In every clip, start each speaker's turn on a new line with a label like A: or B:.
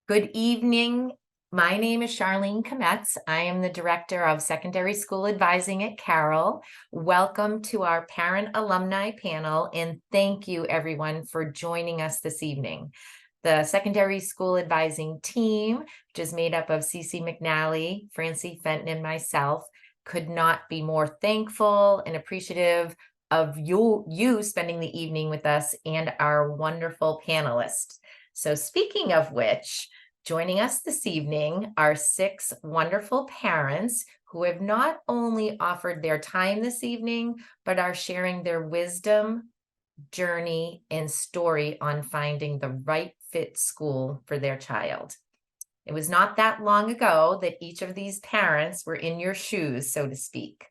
A: Good evening. My name is Charlene Kometz. I am the Director of Secondary School Advising at Carroll. Welcome to our Parent Alumni panel, and thank you everyone for joining us this evening. The Secondary School Advising team, which is made up of Cece McNally, Francie Fenton, and myself, could not be more thankful and appreciative of you spending the evening with us and our wonderful panelists. So speaking of which, joining us this evening are 6 wonderful parents who have not only offered their time this evening, but are sharing their wisdom, journey, and story on finding the right fit school for their child. It was not that long ago that each of these parents were in your shoes, so to speak.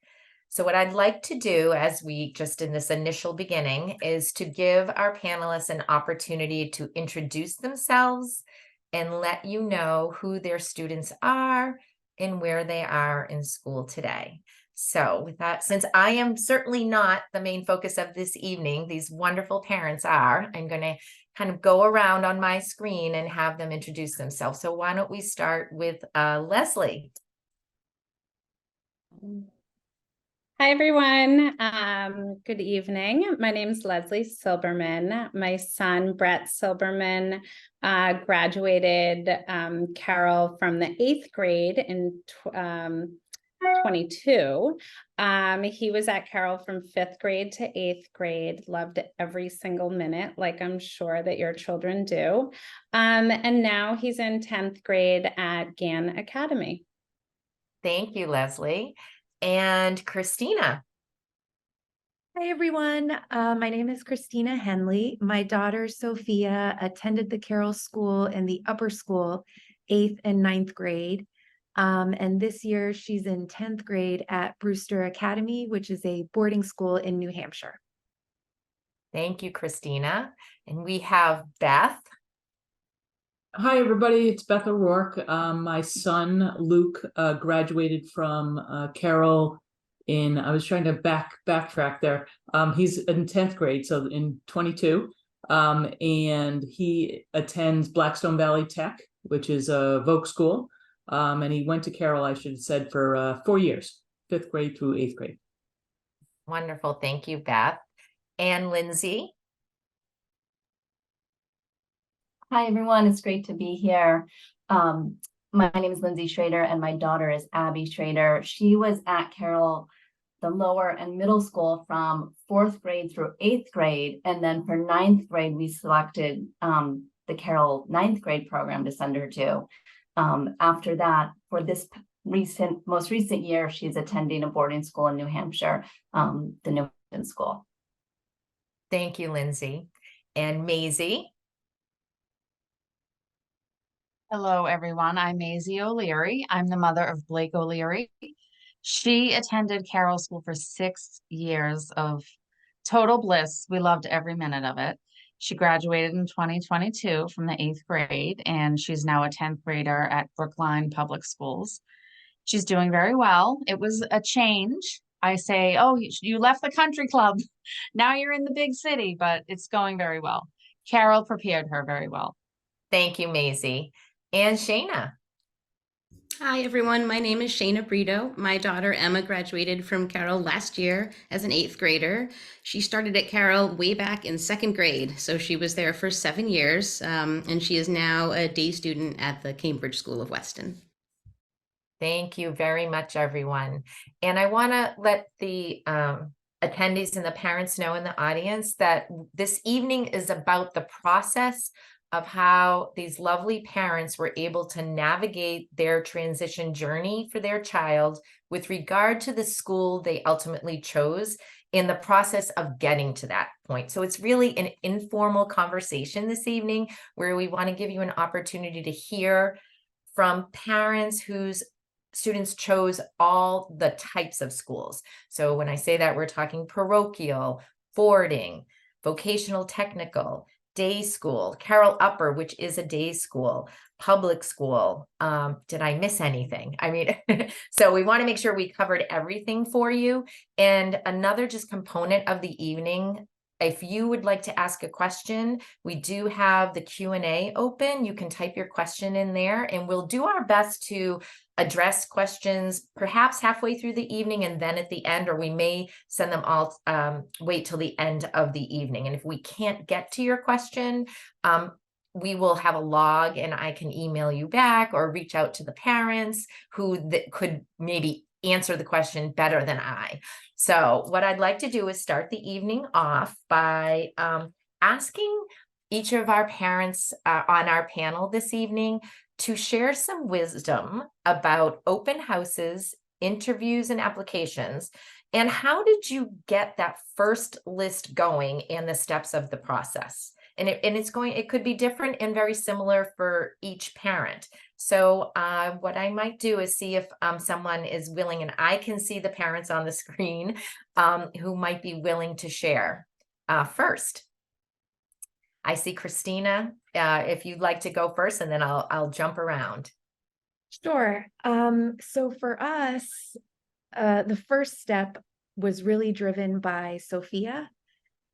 A: So what I'd like to do, as we just in this initial beginning, is to give our panelists an opportunity to introduce themselves and let you know who their students are and where they are in school today. So with that, since I am certainly not the main focus of this evening, these wonderful parents are, I'm going to kind of go around on my screen and have them introduce themselves. So why don't we start with Leslie?
B: Hi, everyone. Good evening. My name is Leslie Silberman. My son, Brett Silberman, graduated Carroll from the 8th grade in 22. He was at Carroll from 5th grade to 8th grade, loved every single minute, like I'm sure that your children do. And now he's in 10th grade at Gann Academy.
A: Thank you, Leslie. And Christina.
C: Hi, everyone. My name is Christina Henley. My daughter, Sophia, attended the Carroll School in the upper school, 8th and 9th grade. And this year she's in 10th grade at Brewster Academy, which is a boarding school in New Hampshire.
A: Thank you, Christina. And we have Beth.
D: Hi, everybody. It's Beth O'Rourke. My son, Luke, graduated from Carroll in, I was trying to backtrack there. He's in 10th grade, so in 22. And he attends Blackstone Valley Tech, which is a Voc school. And he went to Carroll, I should have said, for 4 years, 5th grade through 8th grade.
A: Wonderful. Thank you, Beth. And Lindsay.
E: Hi, everyone. It's great to be here. My name is Lindsay Schrader, and my daughter is Abby Schrader. She was at Carroll, the lower and middle school, from 4th grade through 8th grade. And then for 9th grade, we selected the Carroll 9th grade program to send her to. After that, for this most recent year, she's attending a boarding school in New Hampshire, the New Hampton School.
A: Thank you, Lindsay. And Maisie.
F: Hello, everyone. I'm Maisie O'Leary. I'm the mother of Blake O'Leary. She attended Carroll School for 6 years of total bliss. We loved every minute of it. She graduated in 2022 from the 8th grade, and she's now a 10th grader at Brookline Public Schools. She's doing very well. It was a change. I say, oh, you left the country club. Now you're in the big city, but it's going very well. Carroll prepared her very well.
A: Thank you, Maisie. And Shayna.
G: Hi, everyone. My name is Shayna Brito. My daughter Emma graduated from Carroll last year as an 8th grader. She started at Carroll way back in 2nd grade, so she was there for 7 years, and she is now a day student at the Cambridge School of Weston.
A: Thank you very much, everyone. And I want to let the attendees and the parents know in the audience that this evening is about the process of how these lovely parents were able to navigate their transition journey for their child with regard to the school they ultimately chose in the process of getting to that point. So it's really an informal conversation this evening where we want to give you an opportunity to hear from parents whose students chose all the types of schools. So when I say that, we're talking parochial, boarding, vocational technical, day school, Carroll Upper, which is a day school, public school. Did I miss anything? I mean, so we want to make sure we covered everything for you. And another just component of the evening if you would like to ask a question, we do have the Q&A open. You can type your question in there, and we'll do our best to address questions perhaps halfway through the evening and then at the end, or we may send them all, wait till the end of the evening. And if we can't get to your question, we will have a log and I can email you back or reach out to the parents who could maybe answer the question better than I. So what I'd like to do is start the evening off by asking each of our parents on our panel this evening to share some wisdom about open houses, interviews, and applications. And how did you get that first list going and the steps of the process? And it could be different and very similar for each parent. So what I might do is see if someone is willing, and I can see the parents on the screen who might be willing to share first. I see Christina, if you'd like to go first, and then I'll jump around.
C: Sure. So for us, the first step was really driven by Sophia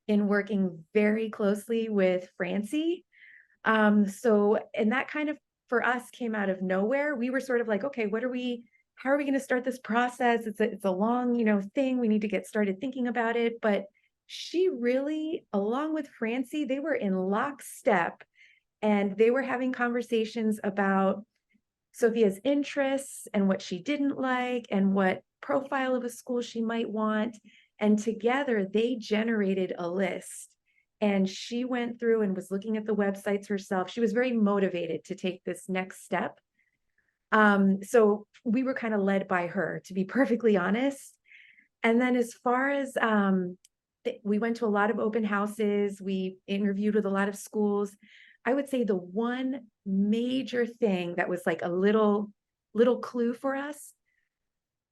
C: in working very closely with Francie. And that kind of, for us, came out of nowhere. We were sort of like, okay, how are we going to start this process? It's a long, thing. We need to get started thinking about it. But she really, along with Francie, they were in lockstep, and they were having conversations about Sophia's interests and what she didn't like and what profile of a school she might want. And together they generated a list, and she went through and was looking at the websites herself. She was very motivated to take this next step. So we were kind of led by her, to be perfectly honest. And then as far as, we went to a lot of open houses, we interviewed with a lot of schools. I would say the one major thing that was like a little clue for us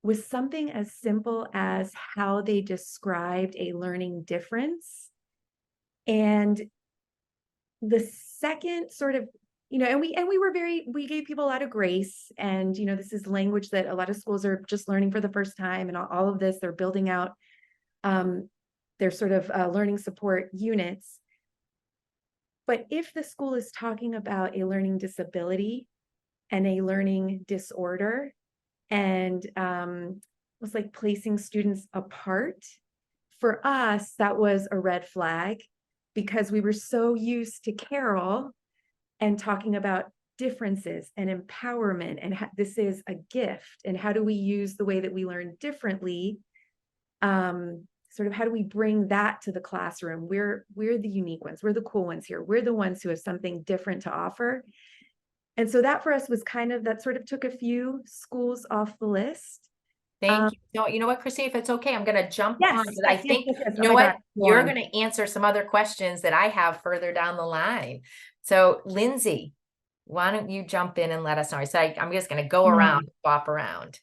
C: was something as simple as how they described a learning difference. And the second sort of, and we gave people a lot of grace. And, this is language that a lot of schools are just learning for the first time, and all of this, they're building out their sort of learning support units. But if the school is talking about a learning disability and a learning disorder, and was like placing students apart, for us, that was a red flag, because we were so used to Carroll and talking about differences and empowerment, and this is a gift, and how do we use the way that we learn differently, sort of how do we bring that to the classroom? We're the unique ones, we're the cool ones here, we're the ones who have something different to offer. And so that for us was that sort of took a few schools off the list.
A: Thank you. No, you know what, Christine, if it's okay, I'm going to jump on, because I think,
C: yes.
A: you know what, you're going to answer some other questions that I have further down the line. So Lindsay, why don't you jump in and let us know? So I'm just going to go around, swap around.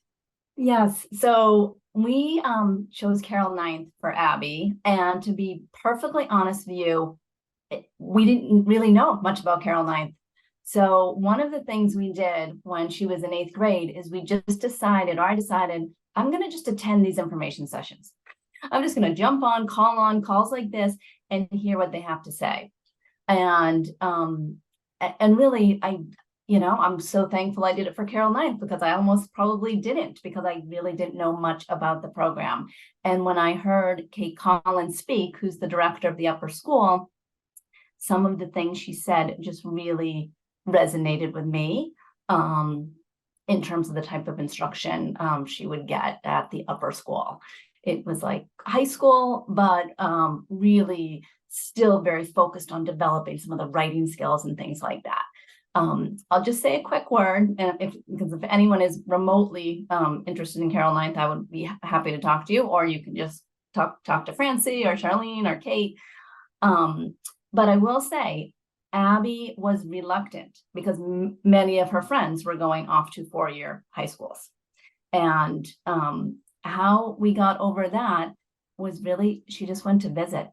E: Yes. So we chose Carroll 9th for Abby. And to be perfectly honest with you, we didn't really know much about Carroll 9th. So one of the things we did when she was in 8th grade is we just decided, I'm going to just attend these information sessions. I'm just going to jump on calls like this and hear what they have to say. And really, I'm so thankful I did it for Carroll 9th, because I almost probably didn't, because I really didn't know much about the program. And when I heard Kate Collins speak, who's the director of the upper school, some of the things she said just really resonated with me in terms of the type of instruction she would get at the upper school. It was like high school, but really still very focused on developing some of the writing skills and things like that. I'll just say a quick word, and because if anyone is remotely interested in Carroll 9th, I would be happy to talk to you, or you can just talk to Francie or Charlene or Kate. But I will say, Abby was reluctant because many of her friends were going off to 4-year high schools. And how we got over that was really, she just went to visit.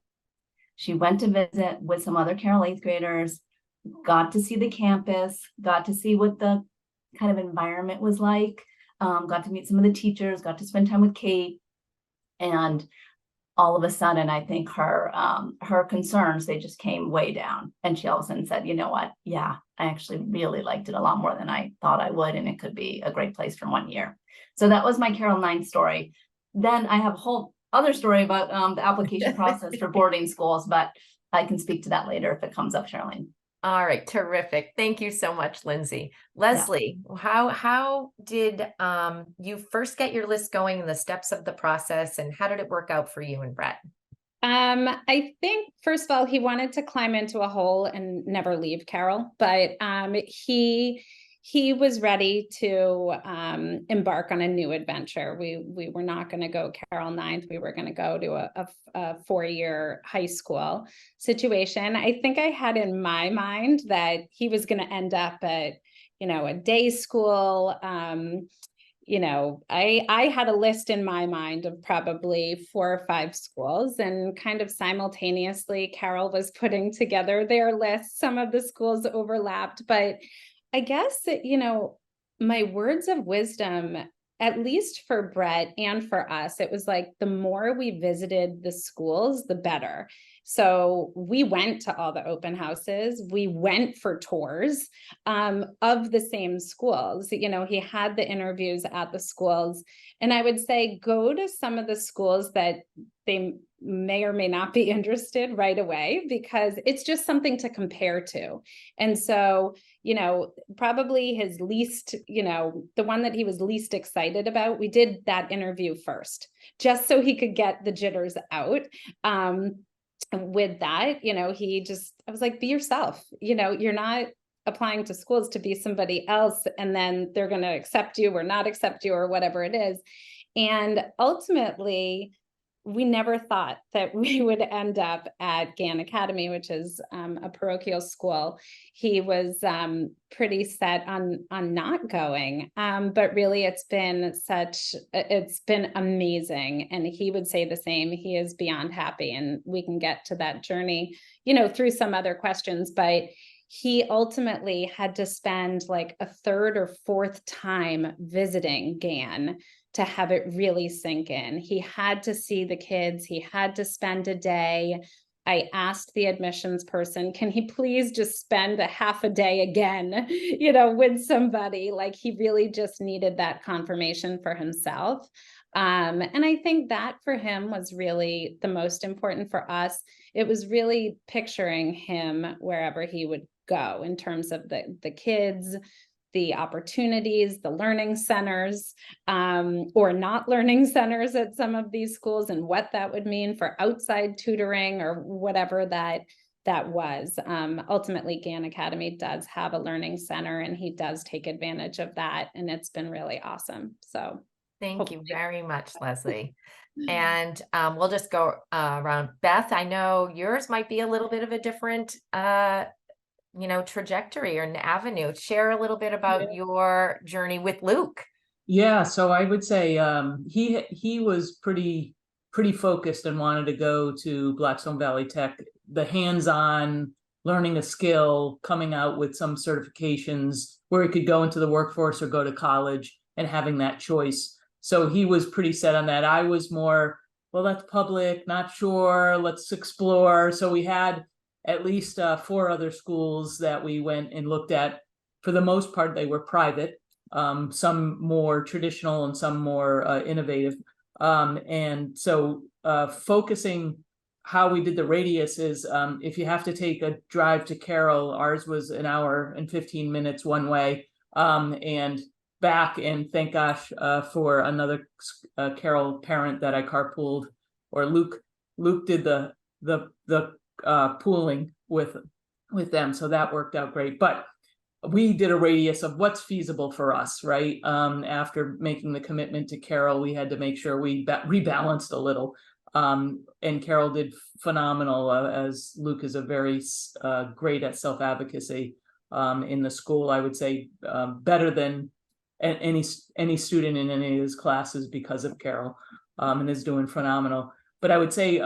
E: She went to visit with some other Carroll 8th graders, got to see the campus, got to see what the kind of environment was like, got to meet some of the teachers, got to spend time with Kate. And all of a sudden, I think her concerns, they just came way down. And she all of a sudden said, you know what? Yeah, I actually really liked it a lot more than I thought I would. And it could be a great place for 1 year. So that was my Carroll 9 story. Then I have a whole other story about the application process for boarding schools, but I can speak to that later if it comes up, Charlene.
A: All right, terrific. Thank you so much, Lindsay. Leslie, how did you first get your list going and the steps of the process, and how did it work out for you and Brett?
B: I think first of all, he wanted to climb into a hole and never leave Carroll, but he was ready to embark on a new adventure. We were not going to go Carroll 9th. We were going to go to a 4-year high school situation. I think I had in my mind that he was going to end up at, a day school. I had a list in my mind of probably 4 or 5 schools, and kind of simultaneously Carroll was putting together their list. Some of the schools overlapped, but I guess that, my words of wisdom, at least for Brett and for us, it was like the more we visited the schools, the better. So we went to all the open houses. We went for tours of the same schools. He had the interviews at the schools. And I would say go to some of the schools that they may or may not be interested right away, because it's just something to compare to. And so, probably his least, the one that he was least excited about, we did that interview first, just so he could get the jitters out. With that, I was like, be yourself. You're not applying to schools to be somebody else, and then they're going to accept you or not accept you or whatever it is. And ultimately, we never thought that we would end up at Gann Academy, which is a parochial school. He was pretty set on not going, but really it's been amazing. And he would say the same. He is beyond happy, and we can get to that journey, through some other questions, but he ultimately had to spend like a 3rd or 4th time visiting Gann to have it really sink in. He had to see the kids. He had to spend a day. I asked the admissions person, can he please just spend a half a day again, with somebody? Like, he really just needed that confirmation for himself. And I think that for him was really the most important for us. It was really picturing him wherever he would go in terms of the kids, the opportunities, the learning centers, or not learning centers at some of these schools, and what that would mean for outside tutoring or whatever that was. Ultimately, Gann Academy does have a learning center, and he does take advantage of that, and it's been really awesome. So
A: thank you very much, Leslie. And we'll just go around. Beth, I know yours might be a little bit of a different trajectory or an avenue. Share a little bit about your journey with Luke.
D: Yeah, so I would say he was pretty focused and wanted to go to Blackstone Valley Tech, the hands-on learning a skill, coming out with some certifications where he could go into the workforce or go to college, and having that choice. So he was pretty set on that. I was more, well, that's public, not sure, let's explore. So we had at least 4 other schools that we went and looked at. For the most part, they were private, some more traditional and some more innovative. And so focusing how we did the radius is if you have to take a drive to Carroll, ours was 1 hour and 15 minutes one way and back. And thank gosh for another Carroll parent that I carpooled, or Luke did the pooling with them, so that worked out great. But we did a radius of what's feasible for us, right? After making the commitment to Carroll, we had to make sure we rebalanced a little, and Carroll did phenomenal, as Luke is a very great at self-advocacy in the school. I would say better than any student in any of his classes because of Carroll, and is doing phenomenal. But I would say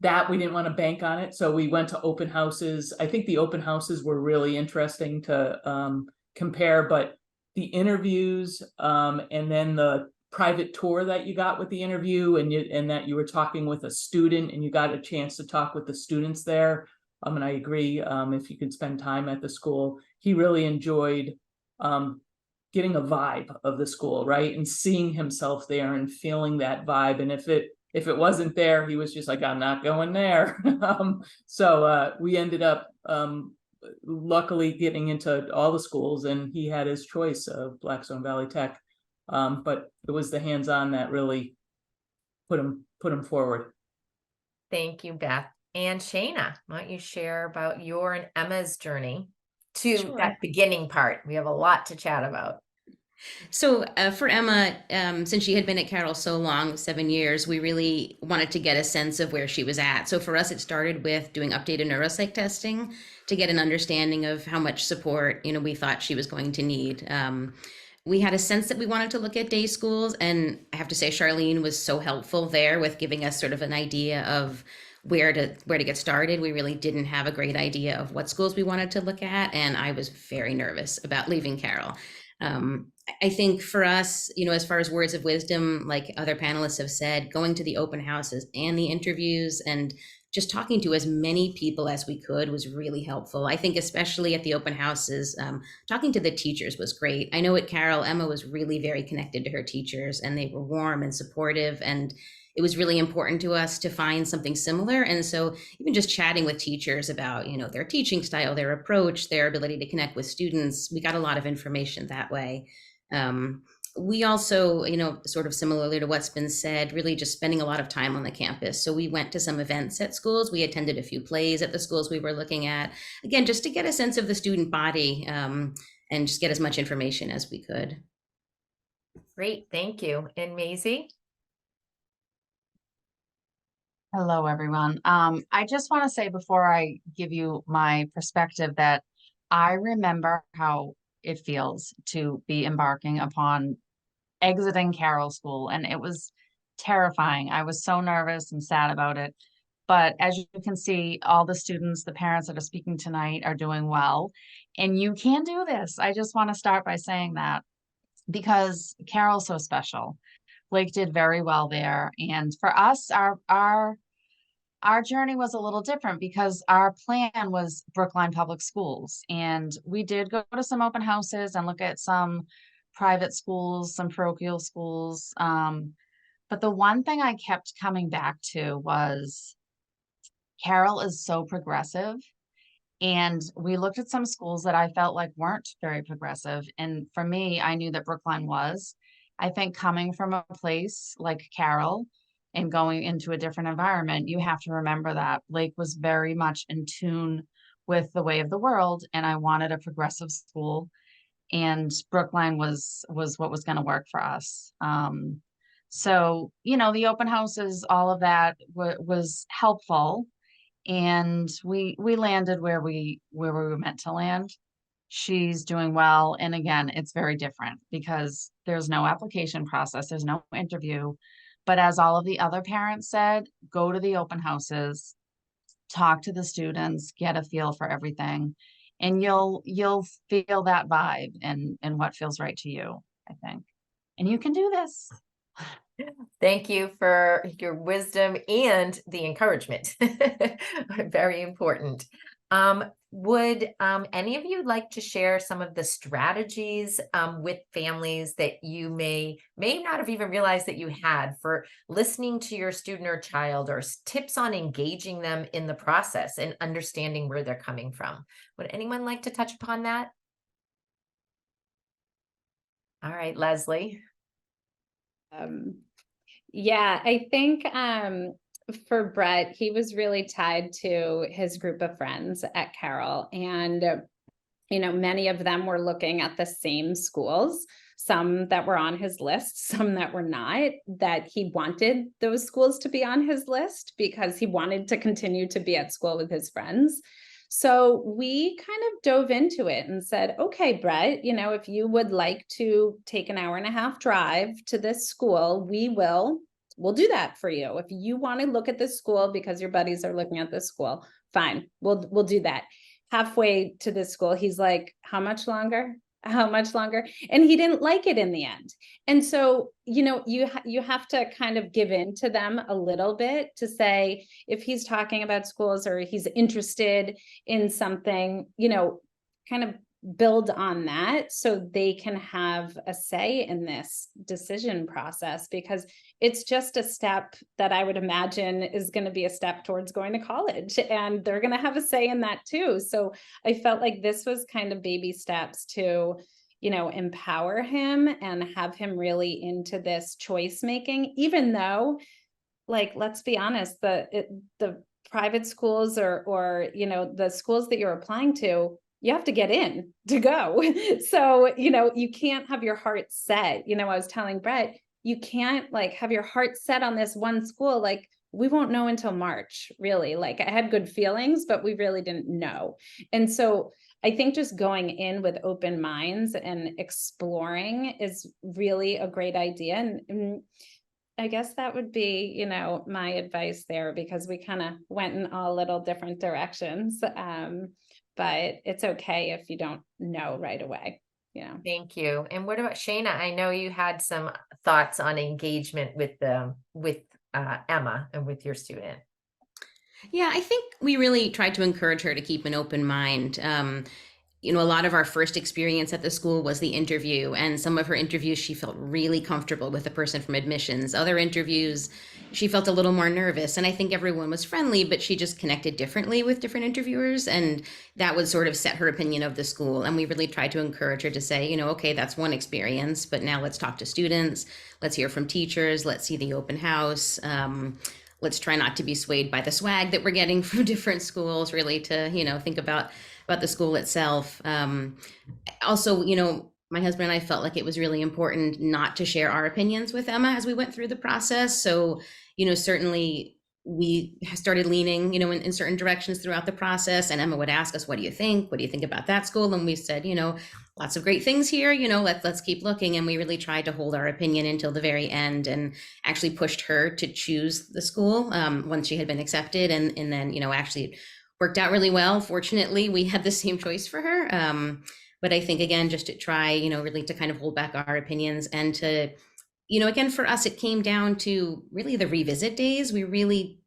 D: that we didn't want to bank on it, so we went to open houses. I think the open houses were really interesting to compare, but the interviews and then the private tour that you got with the interview, and that you were talking with a student and you got a chance to talk with the students there. And I agree, if you could spend time at the school, he really enjoyed getting a vibe of the school, right? And seeing himself there and feeling that vibe. And if it wasn't there, he was just like, I'm not going there. So we ended up luckily getting into all the schools, and he had his choice of Blackstone Valley Tech. But it was the hands-on that really put him forward.
A: Thank you, Beth. And Shayna, why don't you share about your and Emma's journey to
G: Sure.
A: that beginning part? We have a lot to chat about.
G: So for Emma, since she had been at Carroll so long, 7 years, we really wanted to get a sense of where she was at. So for us, it started with doing updated neuropsych testing to get an understanding of how much support, we thought she was going to need. We had a sense that we wanted to look at day schools, and I have to say Charlene was so helpful there with giving us sort of an idea of where to get started. We really didn't have a great idea of what schools we wanted to look at, and I was very nervous about leaving Carroll. I think for us, as far as words of wisdom, like other panelists have said, going to the open houses and the interviews and just talking to as many people as we could was really helpful. I think especially at the open houses, talking to the teachers was great. I know at Carroll, Emma was really very connected to her teachers, and they were warm and supportive, and it was really important to us to find something similar. And so even just chatting with teachers about, their teaching style, their approach, their ability to connect with students, we got a lot of information that way. We also, sort of similarly to what's been said, really just spending a lot of time on the campus. So we went to some events at schools. We attended a few plays at the schools we were looking at, again, just to get a sense of the student body, and just get as much information as we could.
A: Great, thank you. And Maisie?
F: Hello, everyone. I just want to say before I give you my perspective that I remember how it feels to be embarking upon exiting Carroll School, and it was terrifying. I was so nervous and sad about it. But as you can see, all the students, the parents that are speaking tonight are doing well, and you can do this. I just want to start by saying that because Carroll's so special. Blake did very well there, and for us, our journey was a little different because our plan was Brookline Public Schools. And we did go to some open houses and look at some private schools, some parochial schools. But the one thing I kept coming back to was Carroll is so progressive. And we looked at some schools that I felt like weren't very progressive. And for me, I knew that Brookline was. I think coming from a place like Carroll, and going into a different environment, you have to remember that Blake was very much in tune with the way of the world, and I wanted a progressive school, and Brookline was what was going to work for us. So the open houses, all of that was helpful, and we landed where we were meant to land. She's doing well, and again, it's very different because there's no application process, there's no interview. But as all of the other parents said, go to the open houses, talk to the students, get a feel for everything, and you'll feel that vibe and what feels right to you, I think. And you can do this.
A: Thank you for your wisdom and the encouragement. Very important. Would any of you like to share some of the strategies with families that you may not have even realized that you had for listening to your student or child, or tips on engaging them in the process and understanding where they're coming from? Would anyone like to touch upon that? All right, Leslie.
B: Yeah, I think for Brett, he was really tied to his group of friends at Carroll, and many of them were looking at the same schools, some that were on his list, some that were not, that he wanted those schools to be on his list because he wanted to continue to be at school with his friends. So we kind of dove into it and said, okay, Brett, if you would like to take an 1.5 hour drive to this school, we'll do that for you. If you want to look at this school because your buddies are looking at this school, fine, we'll do that. Halfway to this school, he's like, how much longer? how much longer, and he didn't like it in the end. And so, you have to kind of give in to them a little bit to say, if he's talking about schools or he's interested in something, kind of build on that so they can have a say in this decision process, because it's just a step that I would imagine is going to be a step towards going to college, and they're going to have a say in that too. So I felt like this was kind of baby steps to, empower him and have him really into this choice making, even though, like, let's be honest, the private schools or the schools that you're applying to, you have to get in to go. So, you can't have your heart set. I was telling Brett, you can't like have your heart set on this one school. Like, we won't know until March, really. Like, I had good feelings, but we really didn't know. And so I think just going in with open minds and exploring is really a great idea. And I guess that would be, my advice there, because we kind of went in all little different directions. But it's okay if you don't know right away.
A: Thank you. And what about Shayna? I know you had some thoughts on engagement with Emma and with your student.
G: Yeah, I think we really tried to encourage her to keep an open mind. A lot of our first experience at the school was the interview, and some of her interviews, she felt really comfortable with the person from admissions. Other interviews, she felt a little more nervous, and I think everyone was friendly, but she just connected differently with different interviewers, and that would sort of set her opinion of the school. And we really tried to encourage her to say, okay, that's one experience, but now let's talk to students, let's hear from teachers, let's see the open house. Let's try not to be swayed by the swag that we're getting from different schools, really to, think about the school itself. Also, my husband and I felt like it was really important not to share our opinions with Emma as we went through the process. So, certainly we started leaning, in certain directions throughout the process, and Emma would ask us, what do you think? What do you think about that school? And we said, lots of great things here, let's keep looking. And we really tried to hold our opinion until the very end, and actually pushed her to choose the school once she had been accepted. And then, actually worked out really well. Fortunately, we had the same choice for her. But I think, again, just to try, really to kind of hold back our opinions, and to, again, for us, it came down to really the revisit days. We really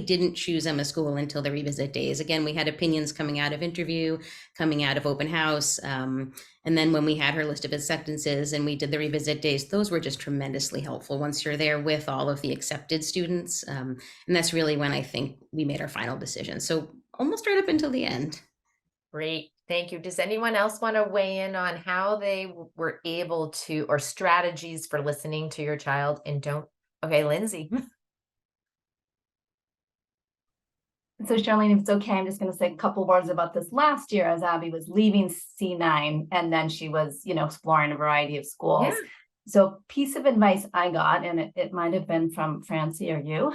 G: didn't choose Emma School until the revisit days. Again, we had opinions coming out of interview, coming out of open house. And then when we had her list of acceptances and we did the revisit days, those were just tremendously helpful once you're there with all of the accepted students. And that's really when I think we made our final decision. So almost right up until the end.
A: Great. Thank you. Does anyone else want to weigh in on how they were able to, or strategies for listening to your child and don't? Okay, Lindsay.
E: So Charlene, if it's okay, I'm just going to say a couple words about this last year as Abby was leaving C9, and then she was, exploring a variety of schools.
A: Yeah.
E: So piece of advice I got, and it might have been from Francie or you,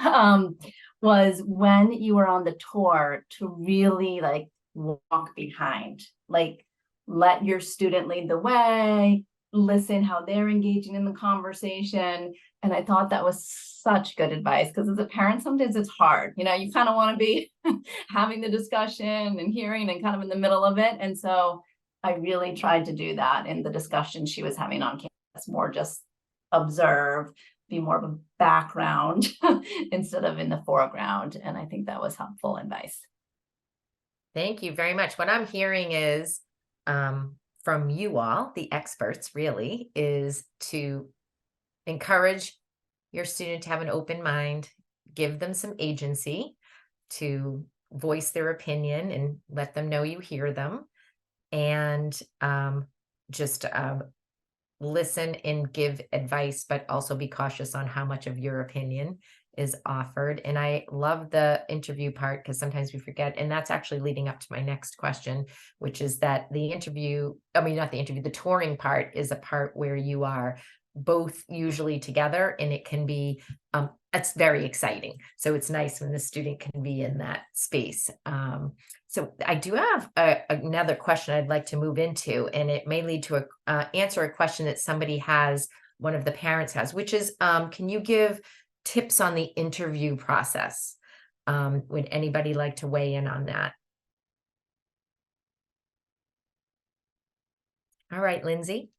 E: was when you were on the tour to really walk behind, let your student lead the way, listen how they're engaging in the conversation. And I thought that was such good advice, because as a parent, sometimes it's hard. You kind of want to be having the discussion and hearing and kind of in the middle of it. And so I really tried to do that in the discussion she was having on campus, more just observe, be more of a background instead of in the foreground. And I think that was helpful advice.
A: Thank you very much. What I'm hearing is from you all, the experts really, is to encourage your student to have an open mind, give them some agency to voice their opinion and let them know you hear them, and just listen and give advice, but also be cautious on how much of your opinion is offered. And I love the interview part, because sometimes we forget, and that's actually leading up to my next question, which is that the touring part is a part where you are both usually together, and it can be it's very exciting. So it's nice when the student can be in that space. So I do have another question I'd like to move into, and it may lead to answer a question that somebody has, one of the parents has, which is, can you give tips on the interview process? Would anybody like to weigh in on that? All right, Lindsay.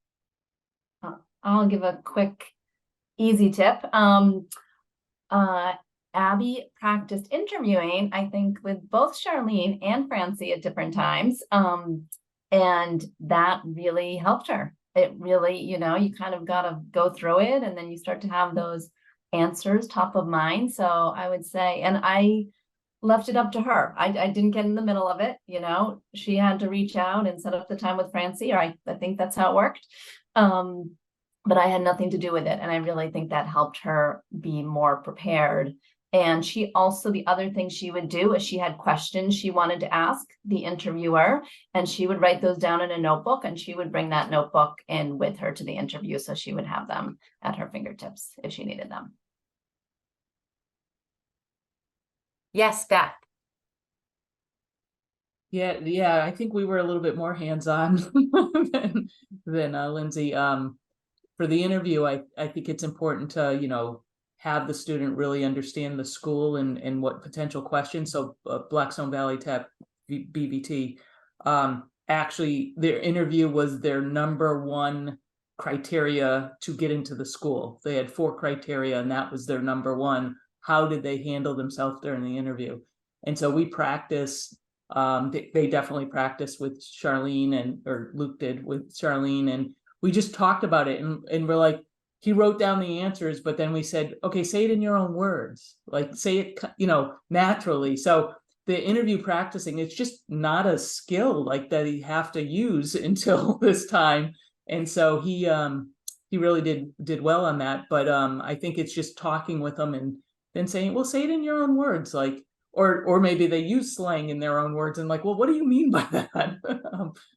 E: I'll give a quick, easy tip. Abby practiced interviewing, I think, with both Charlene and Francie at different times. And that really helped her. It really, you kind of got to go through it, and then you start to have those answers top of mind. So I would say, and I left it up to her. I didn't get in the middle of it. She had to reach out and set up the time with Francie, or I think that's how it worked. But I had nothing to do with it. And I really think that helped her be more prepared. And she also, the other thing she would do is she had questions she wanted to ask the interviewer, and she would write those down in a notebook, and she would bring that notebook in with her to the interview. So she would have them at her fingertips if she needed them.
A: Yes, Beth.
D: Yeah, I think we were a little bit more hands-on than Lindsay. For the interview, I think it's important to, have the student really understand the school and what potential questions. So Blackstone Valley Tech, BVT, actually their interview was their number one criteria to get into the school. They had 4 criteria, and that was their number one. How did they handle themselves during the interview? And so we practice. They definitely practiced with Charlene, or Luke did with Charlene, and we just talked about it, and we're like, he wrote down the answers, but then we said, okay, say it in your own words, like say it, naturally. So the interview practicing, it's just not a skill like that you have to use until this time. And so he really did well on that. But I think it's just talking with them and then saying, well, say it in your own words, like, or maybe they use slang in their own words and like, well, what do you mean by that?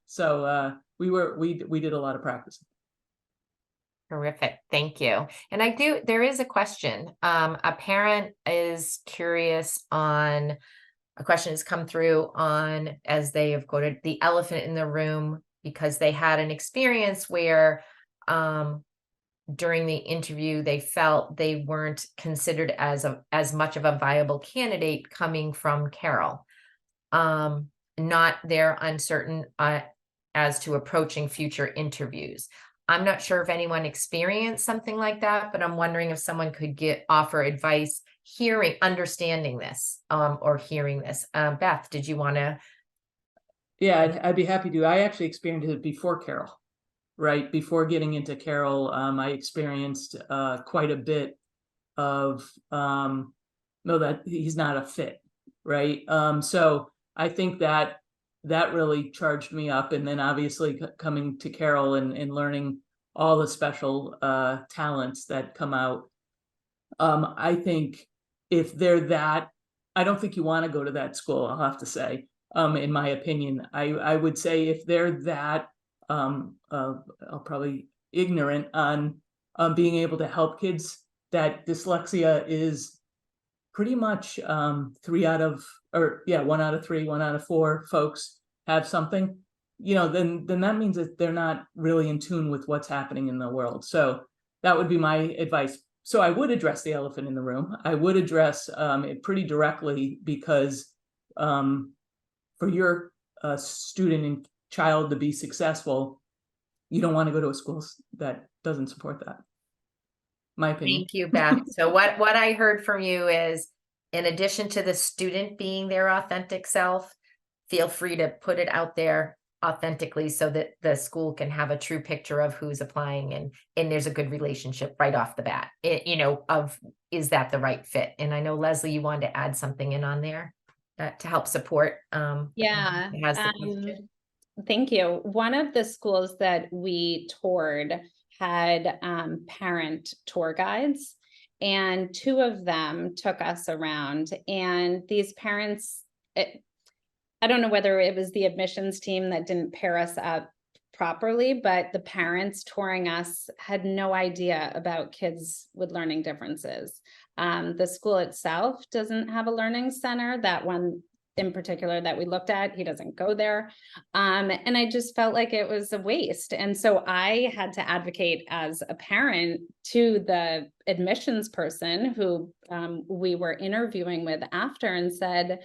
D: So we did a lot of practice.
A: Terrific. Thank you. And there is a question. A parent is curious on, a question has come through on, as they have quoted, the elephant in the room, because they had an experience where during the interview, they felt they weren't considered as much of a viable candidate coming from Carroll. Not they're uncertain as to approaching future interviews. I'm not sure if anyone experienced something like that, but I'm wondering if someone could offer advice, understanding this, or hearing this. Beth, did you want to?
D: Yeah, I'd be happy to. I actually experienced it before Carroll, right? Before getting into Carroll, I experienced quite a bit of no, that he's not a fit, right? So I think that really charged me up. And then obviously coming to Carroll and learning all the special talents that come out. I think if they're that, I don't think you want to go to that school, I'll have to say, in my opinion. I would say if they're that, I'll probably ignorant on being able to help kids, that dyslexia is pretty much 1 out of 3, 1 out of 4 folks have something, then that means that they're not really in tune with what's happening in the world. So that would be my advice. So I would address the elephant in the room. I would address it pretty directly, because for your student and child to be successful, you don't want to go to a school that doesn't support that. My opinion.
A: Thank you, Beth. So what I heard from you is, in addition to the student being their authentic self, feel free to put it out there authentically so that the school can have a true picture of who's applying, and there's a good relationship right off the bat, of, is that the right fit? And I know, Leslie, you wanted to add something in on there to help support.
B: Yeah.
A: Has the question.
B: Thank you. One of the schools that we toured had parent tour guides, and 2 of them took us around, and these parents, I don't know whether it was the admissions team that didn't pair us up properly, but the parents touring us had no idea about kids with learning differences. The school itself doesn't have a learning center. That one in particular that we looked at, he doesn't go there. And I just felt like it was a waste. And so I had to advocate as a parent to the admissions person who we were interviewing with after, and said,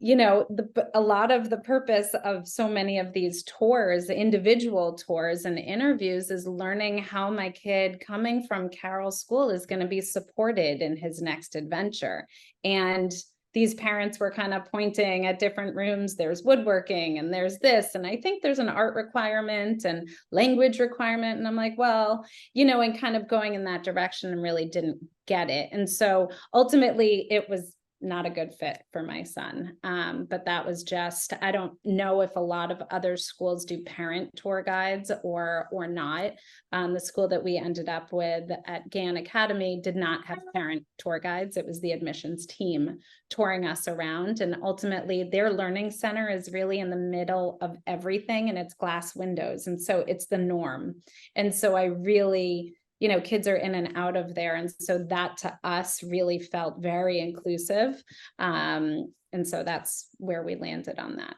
B: a lot of the purpose of so many of these tours, individual tours and interviews, is learning how my kid coming from Carroll School is going to be supported in his next adventure. And these parents were kind of pointing at different rooms. There's woodworking and there's this, and I think there's an art requirement and language requirement. And I'm like, well, and kind of going in that direction, and really didn't get it. And so ultimately it was not a good fit for my son. But that was just, I don't know if a lot of other schools do parent tour guides or not. The school that we ended up with at Gann Academy did not have parent tour guides. It was the admissions team touring us around. And ultimately their learning center is really in the middle of everything, and it's glass windows. And so it's the norm. And so I really, kids are in and out of there. And so that to us really felt very inclusive. And so that's where we landed on that.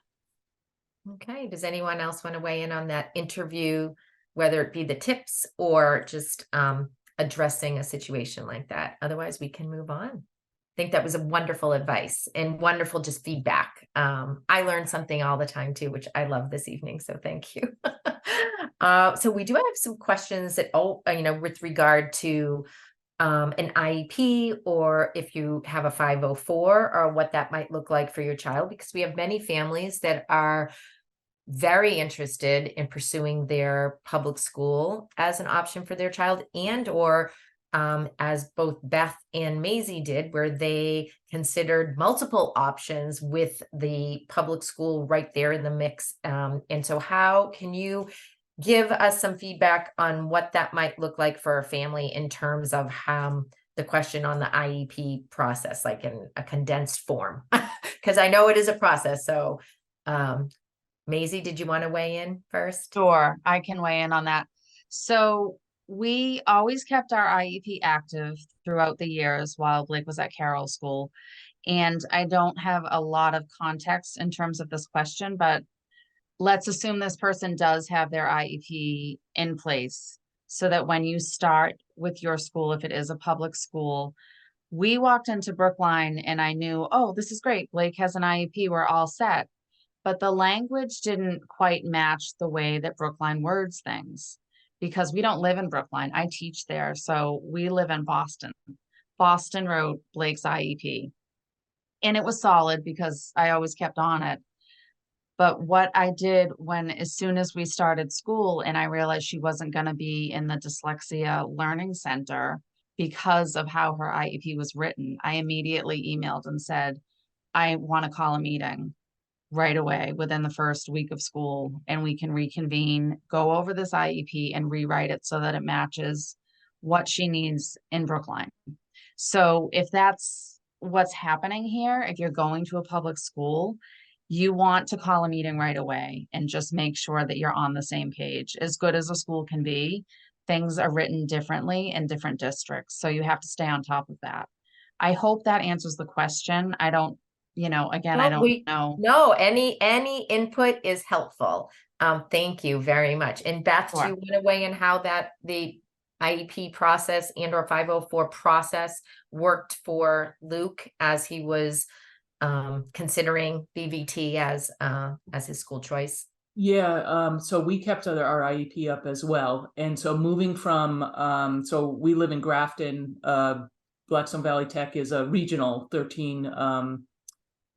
A: Okay. Does anyone else want to weigh in on that interview, whether it be the tips or just addressing a situation like that? Otherwise, we can move on. I think that was a wonderful advice and wonderful just feedback. I learned something all the time too, which I love this evening. So thank you. So we do have some questions that, with regard to an IEP, or if you have a 504, or what that might look like for your child, because we have many families that are very interested in pursuing their public school as an option for their child, and or as both Beth and Maisie did, where they considered multiple options with the public school right there in the mix. And so how can you give us some feedback on what that might look like for a family in terms of the question on the IEP process, like in a condensed form? Because I know it is a process. So Maisie, did you want to weigh in first?
F: Sure, I can weigh in on that. So we always kept our IEP active throughout the years while Blake was at Carroll School. And I don't have a lot of context in terms of this question, but let's assume this person does have their IEP in place, so that when you start with your school, if it is a public school, we walked into Brookline and I knew, oh, this is great. Blake has an IEP, we're all set. But the language didn't quite match the way that Brookline words things, because we don't live in Brookline. I teach there. So we live in Boston. Boston wrote Blake's IEP. And it was solid because I always kept on it. But what I did as soon as we started school and I realized she wasn't going to be in the dyslexia learning center because of how her IEP was written, I immediately emailed and said, I want to call a meeting right away within the first week of school, and we can reconvene, go over this IEP and rewrite it so that it matches what she needs in Brookline. So if that's what's happening here, if you're going to a public school, you want to call a meeting right away and just make sure that you're on the same page. As good as a school can be, things are written differently in different districts. So you have to stay on top of that. I hope that answers the question. I don't know.
A: No, any input is helpful. Thank you very much. And Beth,
F: Sure.
A: do you want to weigh in how the IEP process and or 504 process worked for Luke as he was considering BVT as his school choice?
D: Yeah, so we kept our IEP up as well. And so moving from, so we live in Grafton, Blackstone Valley Tech is a regional 13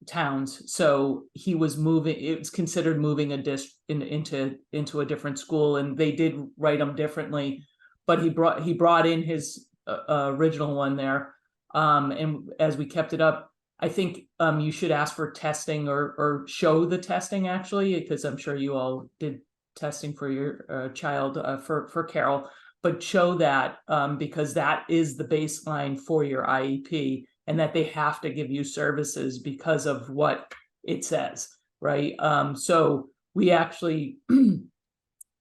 D: towns. So he was it's considered moving into a different school, and they did write him differently, but he brought in his original one there. And as we kept it up, I think you should ask for testing or show the testing, actually, because I'm sure you all did testing for your child for Carroll, but show that because that is the baseline for your IEP, and that they have to give you services because of what it says, right? So we actually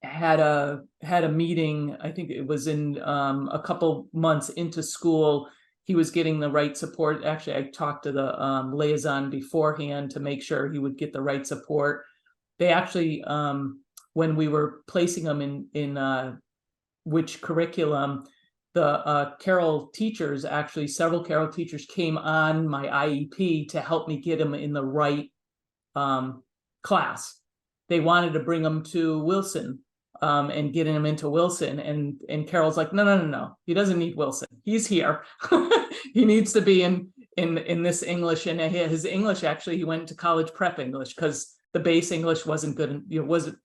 D: had a meeting, I think it was in a couple months into school. He was getting the right support. Actually, I talked to the liaison beforehand to make sure he would get the right support. They actually, when we were placing him in which curriculum, the Carroll teachers, actually several Carroll teachers came on my IEP to help me get him in the right class. They wanted to bring him to Wilson and getting him into Wilson. And Carol's like, no. He doesn't need Wilson. He's here. He needs to be in this English. And his English, actually, he went to college prep English because the base English wasn't good.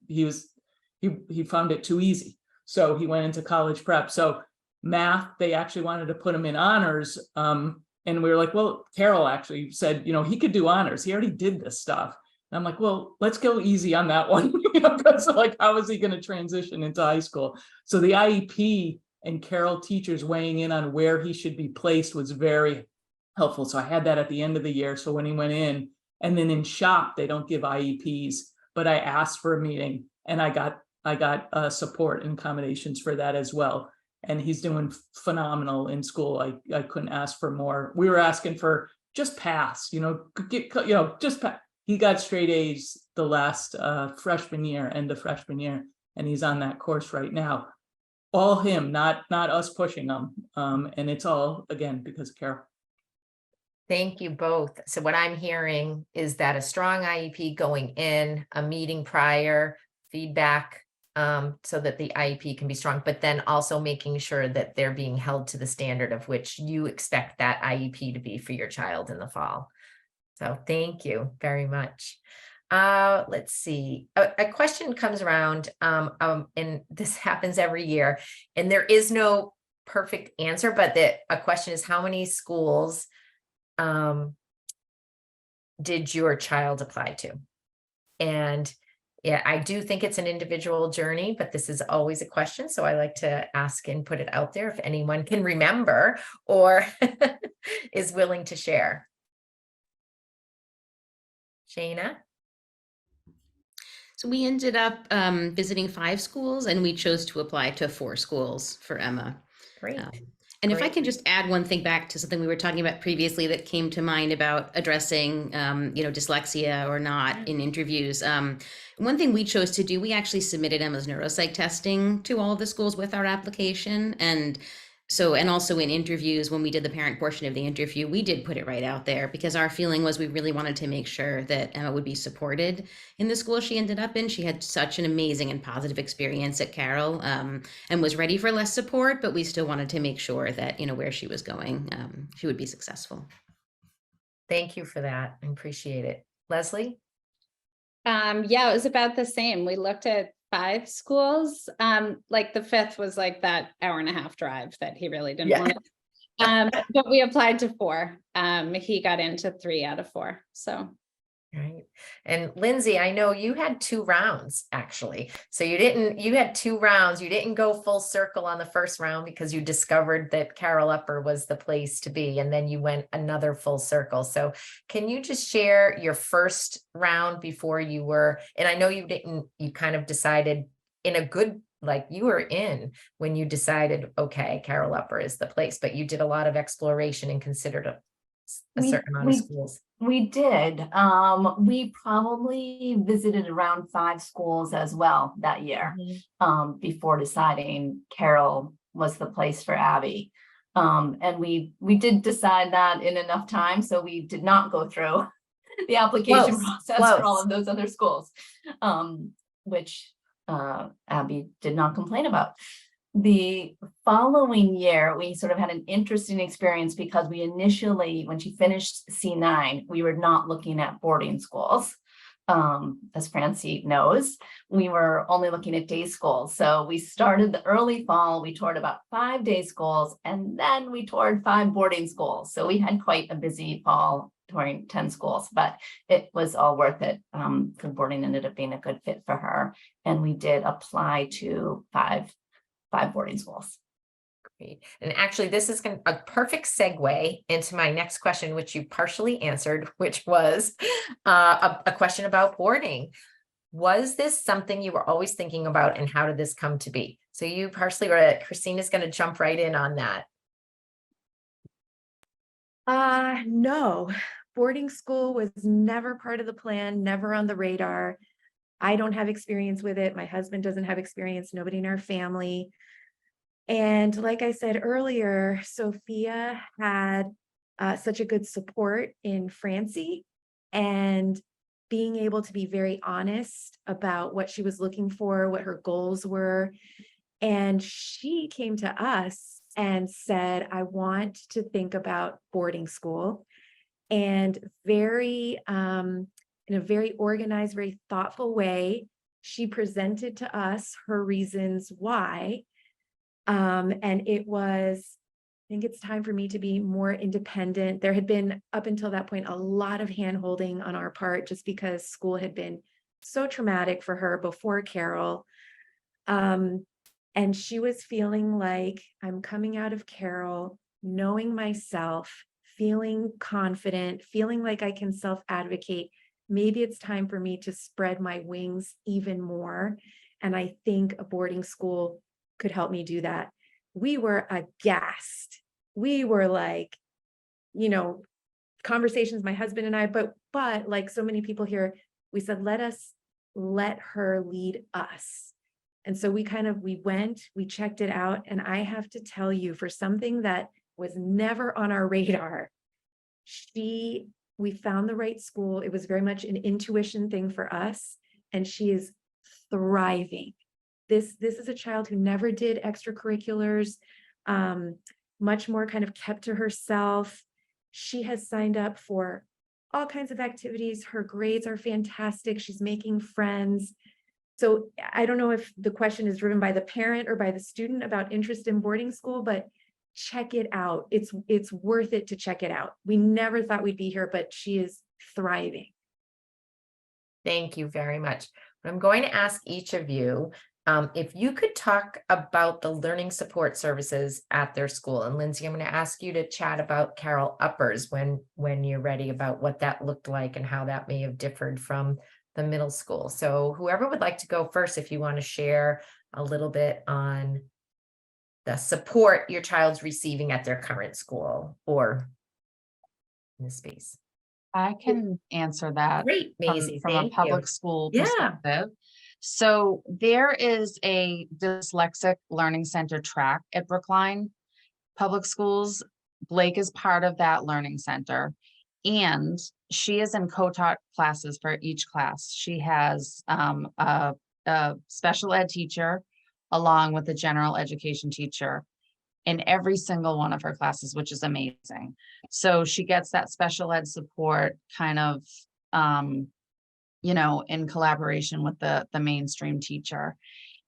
D: He found it too easy. So he went into college prep. So math, they actually wanted to put him in honors. And we were like, well, Carroll actually said, he could do honors. He already did this stuff. And I'm like, well, let's go easy on that one. Because like, how is he going to transition into high school? So the IEP and Carroll teachers weighing in on where he should be placed was very helpful. So I had that at the end of the year. So when he went in, and then in shop, they don't give IEPs, but I asked for a meeting and I got support and accommodations for that as well. And he's doing phenomenal in school. I couldn't ask for more. We were asking for just pass, just pass. He got straight A's the last freshman year, end of freshman year, and he's on that course right now. All him, not us pushing him. And it's all, again, because of Carroll.
A: Thank you both. So what I'm hearing is that a strong IEP going in, a meeting prior, feedback, so that the IEP can be strong, but then also making sure that they're being held to the standard of which you expect that IEP to be for your child in the fall. So thank you very much. Let's see. A question comes around, and this happens every year, and there is no perfect answer, but a question is, how many schools did your child apply to? And yeah, I do think it's an individual journey, but this is always a question. So I like to ask and put it out there if anyone can remember or is willing to share. Shayna?
G: So we ended up visiting 5 schools, and we chose to apply to 4 schools for Emma.
A: Great.
G: And if I
A: Great.
G: can just add one thing back to something we were talking about previously that came to mind about addressing, dyslexia or not in interviews. One thing we chose to do, we actually submitted Emma's neuropsych testing to all of the schools with our application. And also in interviews, when we did the parent portion of the interview, we did put it right out there because our feeling was we really wanted to make sure that Emma would be supported in the school she ended up in. She had such an amazing and positive experience at Carroll, and was ready for less support, but we still wanted to make sure that, where she was going, she would be successful.
A: Thank you for that. I appreciate it. Leslie?
B: Yeah, it was about the same. We looked at 5 schools. Like the 5th was like that hour-and-a-half drive that he really didn't want to. But we applied to 4. He got into 3 out of 4. So.
A: Right. And Lindsay, I know you had 2 rounds actually. So you had 2 rounds. You didn't go full circle on the first round because you discovered that Carroll Upper was the place to be. And then you went another full circle. So can you just share your first round before you were, and I know you kind of decided in a good, like you were in when you decided, okay, Carroll Upper is the place, but you did a lot of exploration and considered a certain amount of schools.
E: We did. We probably visited around 5 schools as well that year, before deciding Carroll was the place for Abby. And we did decide that in enough time, so we did not go through the application process for all of those other schools, which Abby did not complain about. The following year, we sort of had an interesting experience because we initially, when she finished C9, we were not looking at boarding schools. As Francie knows, we were only looking at day schools. So we started the early fall, we toured about 5 day schools, and then we toured 5 boarding schools. So we had quite a busy fall touring 10 schools, but it was all worth it because boarding ended up being a good fit for her. And we did apply to 5 boarding schools.
A: Great. And actually, this is a perfect segue into my next question, which you partially answered, which was a question about boarding. Was this something you were always thinking about, and how did this come to be? So you partially were it. Christina's going to jump right in on that.
C: No, boarding school was never part of the plan, never on the radar. I don't have experience with it. My husband doesn't have experience, nobody in our family. And like I said earlier, Sophia had such a good support in Francie. And being able to be very honest about what she was looking for, what her goals were. And she came to us and said, I want to think about boarding school. And very, in a very organized, very thoughtful way, she presented to us her reasons why. And it was, I think it's time for me to be more independent. There had been, up until that point, a lot of hand-holding on our part, just because school had been so traumatic for her before Carroll. And she was feeling like, I'm coming out of Carroll, knowing myself, feeling confident, feeling like I can self-advocate. Maybe it's time for me to spread my wings even more. And I think a boarding school could help me do that. We were aghast. We were like, you know, conversations, my husband and I, but like so many people here, we said, let her lead us. And so we went, we checked it out. And I have to tell you, for something that was never on our radar, we found the right school. It was very much an intuition thing for us. And she is thriving. This is a child who never did extracurriculars, much more kind of kept to herself. She has signed up for all kinds of activities. Her grades are fantastic. She's making friends. So I don't know if the question is driven by the parent or by the student about interest in boarding school, but check it out. It's worth it to check it out. We never thought we'd be here, but she is thriving.
A: Thank you very much. I'm going to ask each of you if you could talk about the learning support services at their school. And Lindsay, I'm going to ask you to chat about Carroll Uppers when you're ready, about what that looked like and how that may have differed from the middle school. So whoever would like to go first, if you want to share a little bit on the support your child's receiving at their current school or in the space.
F: I can answer that
A: Great, Maisie.
F: from a
A: Thank you.
F: public school
A: Yeah.
F: perspective. So there is a dyslexic learning center track at Brookline Public Schools. Blake is part of that learning center, and she is in co-taught classes for each class. She has a special ed teacher along with a general education teacher in every single one of her classes, which is amazing. So she gets that special ed support kind of, in collaboration with the mainstream teacher.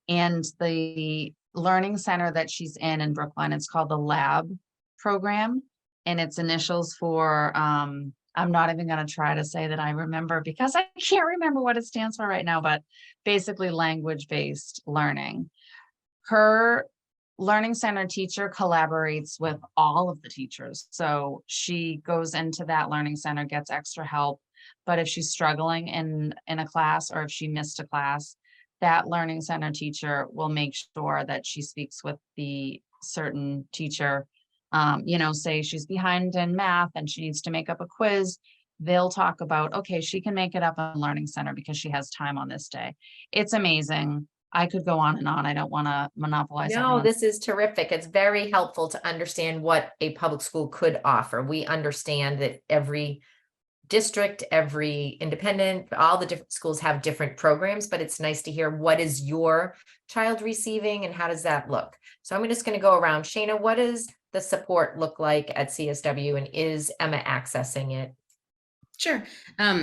F: And the learning center that she's in Brookline, it's called the Lab program. And its initials for, I'm not even going to try to say that I remember, because I can't remember what it stands for right now, but basically language-based learning. Her learning center teacher collaborates with all of the teachers. So she goes into that learning center, gets extra help. But if she's struggling in a class, or if she missed a class, that learning center teacher will make sure that she speaks with the certain teacher. Say she's behind in math and she needs to make up a quiz. They'll talk about, okay, she can make it up in learning center because she has time on this day. It's amazing. I could go on and on. I don't want to monopolize.
A: No, this is terrific. It's very helpful to understand what a public school could offer. We understand that every district, every independent, all the different schools have different programs, but it's nice to hear what is your child receiving and how does that look. So I'm just going to go around. Shana, what does the support look like at CSW, and is Emma accessing it?
G: Sure.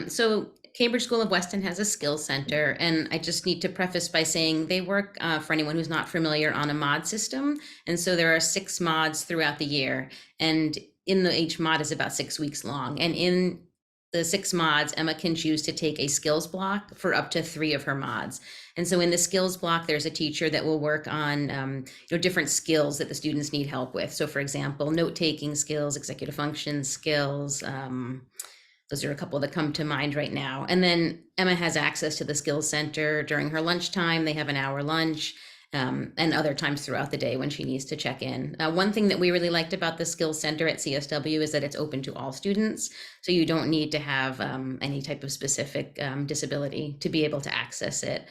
G: So Cambridge School of Weston has a skills center, and I just need to preface by saying they work, for anyone who's not familiar, on a mod system. And so there are 6 mods throughout the year, and each mod is about 6 weeks long. And in the 6 mods, Emma can choose to take a skills block for up to 3 of her mods. And so in the skills block, there's a teacher that will work on different skills that the students need help with. So for example, note-taking skills, executive function skills, those are a couple that come to mind right now. And then Emma has access to the skills center during her lunchtime. They have an hour lunch, and other times throughout the day when she needs to check in. One thing that we really liked about the skills center at CSW is that it's open to all students. So you don't need to have any type of specific disability to be able to access it.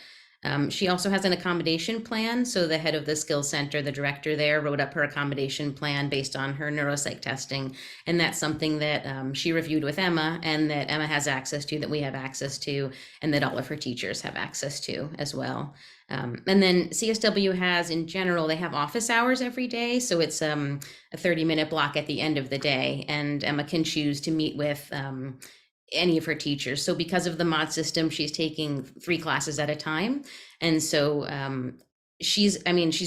G: She also has an accommodation plan. So the head of the skills center, the director there, wrote up her accommodation plan based on her neuropsych testing. And that's something that she reviewed with Emma, and that Emma has access to, that we have access to, and that all of her teachers have access to as well. And then CSW has, in general, they have office hours every day. So it's a 30-minute block at the end of the day. And Emma can choose to meet with any of her teachers. So because of the mod system, she's taking 3 classes at a time. And so she's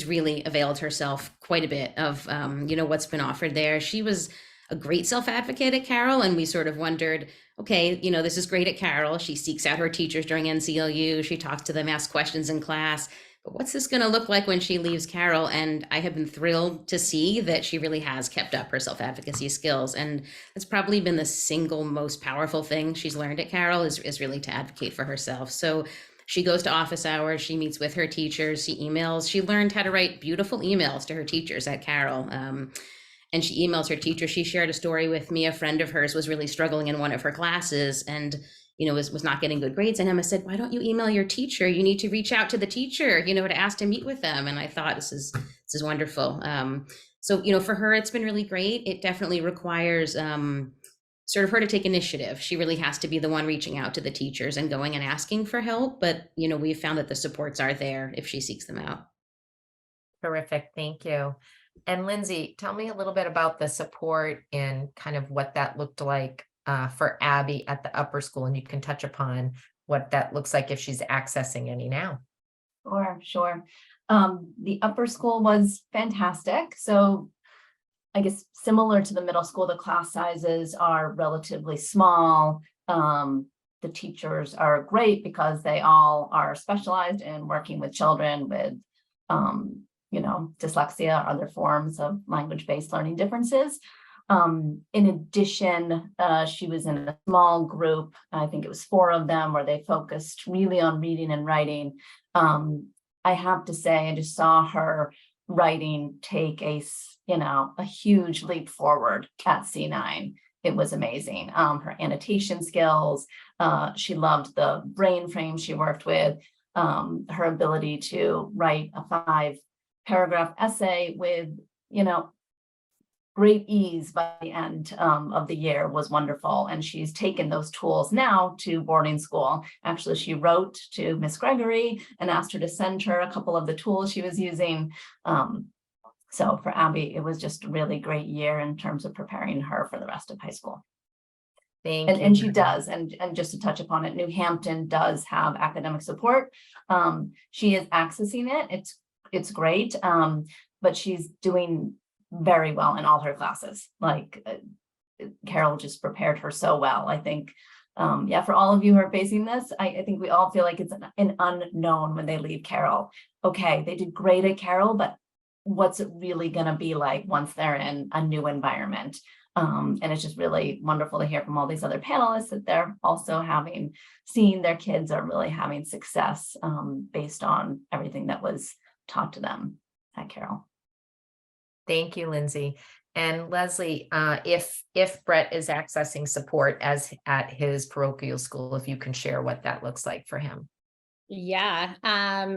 G: really availed herself quite a bit of, what's been offered there. She was a great self-advocate at Carroll, and we sort of wondered, okay, this is great at Carroll. She seeks out her teachers during NCLU. She talks to them, asks questions in class. But what's this going to look like when she leaves Carroll? And I have been thrilled to see that she really has kept up her self-advocacy skills. And it's probably been the single most powerful thing she's learned at Carroll is really to advocate for herself. So she goes to office hours, she meets with her teachers, she emails. She learned how to write beautiful emails to her teachers at Carroll. And she emails her teacher. She shared a story with me. A friend of hers was really struggling in one of her classes and was not getting good grades. And Emma said, why don't you email your teacher? You need to reach out to the teacher, to ask to meet with them. And I thought, this is wonderful. So, for her, it's been really great. It definitely requires sort of her to take initiative. She really has to be the one reaching out to the teachers and going and asking for help. But, we've found that the supports are there if she seeks them out.
A: Terrific. Thank you. And Lindsay, tell me a little bit about the support and kind of what that looked like for Abby at the upper school. And you can touch upon what that looks like if she's accessing any now.
E: Sure. The upper school was fantastic. So I guess similar to the middle school, the class sizes are relatively small. The teachers are great because they all are specialized in working with children with dyslexia, other forms of language-based learning differences. In addition, she was in a small group. I think it was 4 of them where they focused really on reading and writing. I have to say, I just saw her writing take a huge leap forward at C9. It was amazing. Her annotation skills, she loved the brain frame she worked with, her ability to write a 5-paragraph essay with, great ease by the end of the year was wonderful. And she's taken those tools now to boarding school. Actually, she wrote to Miss Gregory and asked her to send her a couple of the tools she was using. So for Abby, it was just a really great year in terms of preparing her for the rest of high school.
A: Thank you.
E: And she does, and just to touch upon it, New Hampton does have academic support. She is accessing it. It's great, but she's doing very well in all her classes. Carroll just prepared her so well. I think, for all of you who are facing this, I think we all feel like it's an unknown when they leave Carroll. Okay, they did great at Carroll, but what's it really going to be like once they're in a new environment? And it's just really wonderful to hear from all these other panelists that they're also seeing their kids are really having success based on everything that was taught to them at Carroll.
A: Thank you, Lindsay. And Leslie, if Brett is accessing support as at his parochial school, if you can share what that looks like for him.
B: Yeah,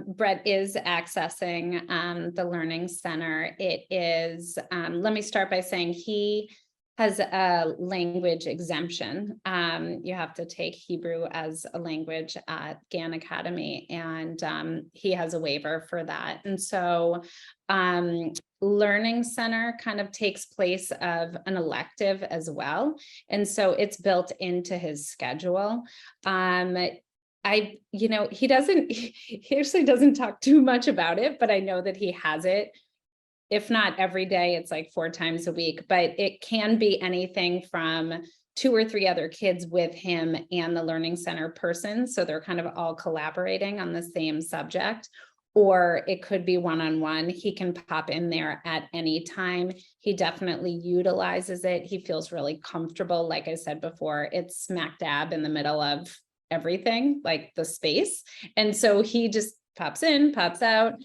B: Brett is accessing the Learning Center. It is, let me start by saying he has a language exemption. You have to take Hebrew as a language at Gann Academy, and he has a waiver for that. And so Learning Center kind of takes place of an elective as well. And so it's built into his schedule. He actually doesn't talk too much about it, but I know that he has it. If not every day, it's like 4 times a week, but it can be anything from 2 or 3 other kids with him and the Learning Center person. So they're kind of all collaborating on the same subject, or it could be one-on-one. He can pop in there at any time. He definitely utilizes it. He feels really comfortable. Like I said before, it's smack dab in the middle of everything, like the space. And so he just pops in, pops out.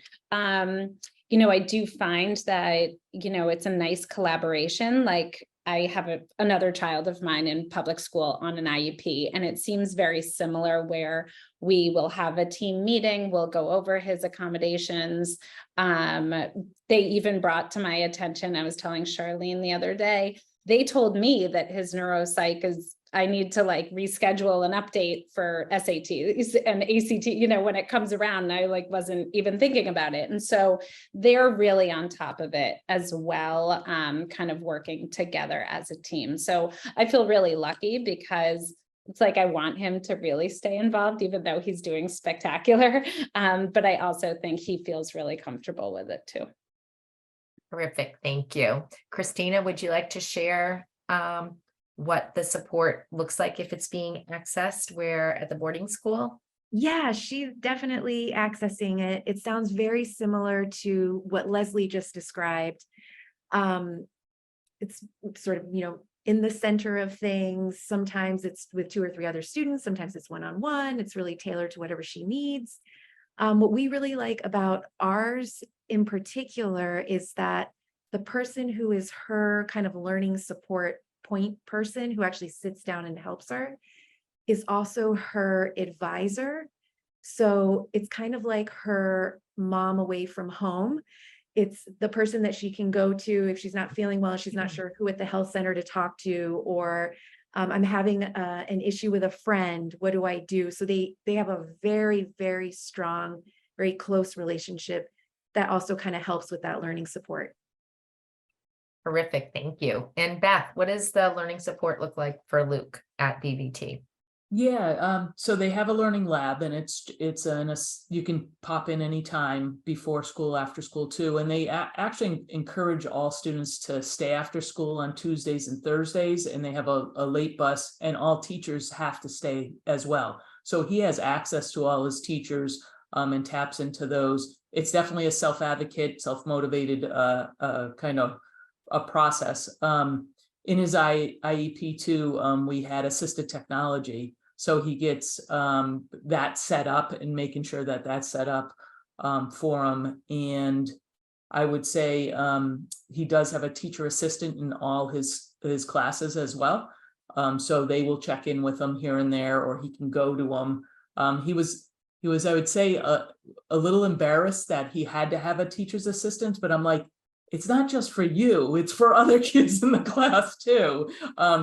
B: I do find that, it's a nice collaboration. Like I have another child of mine in public school on an IEP, and it seems very similar where we will have a team meeting, we'll go over his accommodations. They even brought to my attention, I was telling Charlene the other day, they told me that his neuropsych is, I need to like reschedule an update for SATs and ACT, you know, when it comes around, and I like wasn't even thinking about it. And so they're really on top of it as well, kind of working together as a team. So I feel really lucky because it's like, I want him to really stay involved, even though he's doing spectacular. But I also think he feels really comfortable with it too.
A: Terrific. Thank you. Christina, would you like to share what the support looks like if it's being accessed where at the boarding school?
C: Yeah, she's definitely accessing it. It sounds very similar to what Leslie just described. It's sort of, in the center of things. Sometimes it's with 2 or 3 other students. Sometimes it's one-on-one. It's really tailored to whatever she needs. What we really like about ours in particular is that the person who is her kind of learning support point person who actually sits down and helps her is also her advisor. So it's kind of like her mom away from home. It's the person that she can go to if she's not feeling well, she's not sure who at the health center to talk to, or I'm having an issue with a friend, what do I do? So they have a very, very strong, very close relationship that also kind of helps with that learning support.
A: Terrific. Thank you. And Beth, what does the learning support look like for Luke at BVT?
D: Yeah, so they have a learning lab, and you can pop in anytime before school, after school too. And they actually encourage all students to stay after school on Tuesdays and Thursdays, and they have a late bus, and all teachers have to stay as well. So he has access to all his teachers and taps into those. It's definitely a self-advocate, self-motivated kind of a process. In his IEP too, we had assisted technology. So he gets that set up and making sure that that's set up for him. And I would say he does have a teacher assistant in all his classes as well. So they will check in with him here and there, or he can go to them. He was, I would say, a little embarrassed that he had to have a teacher's assistant, but I'm like, it's not just for you, it's for other kids in the class too.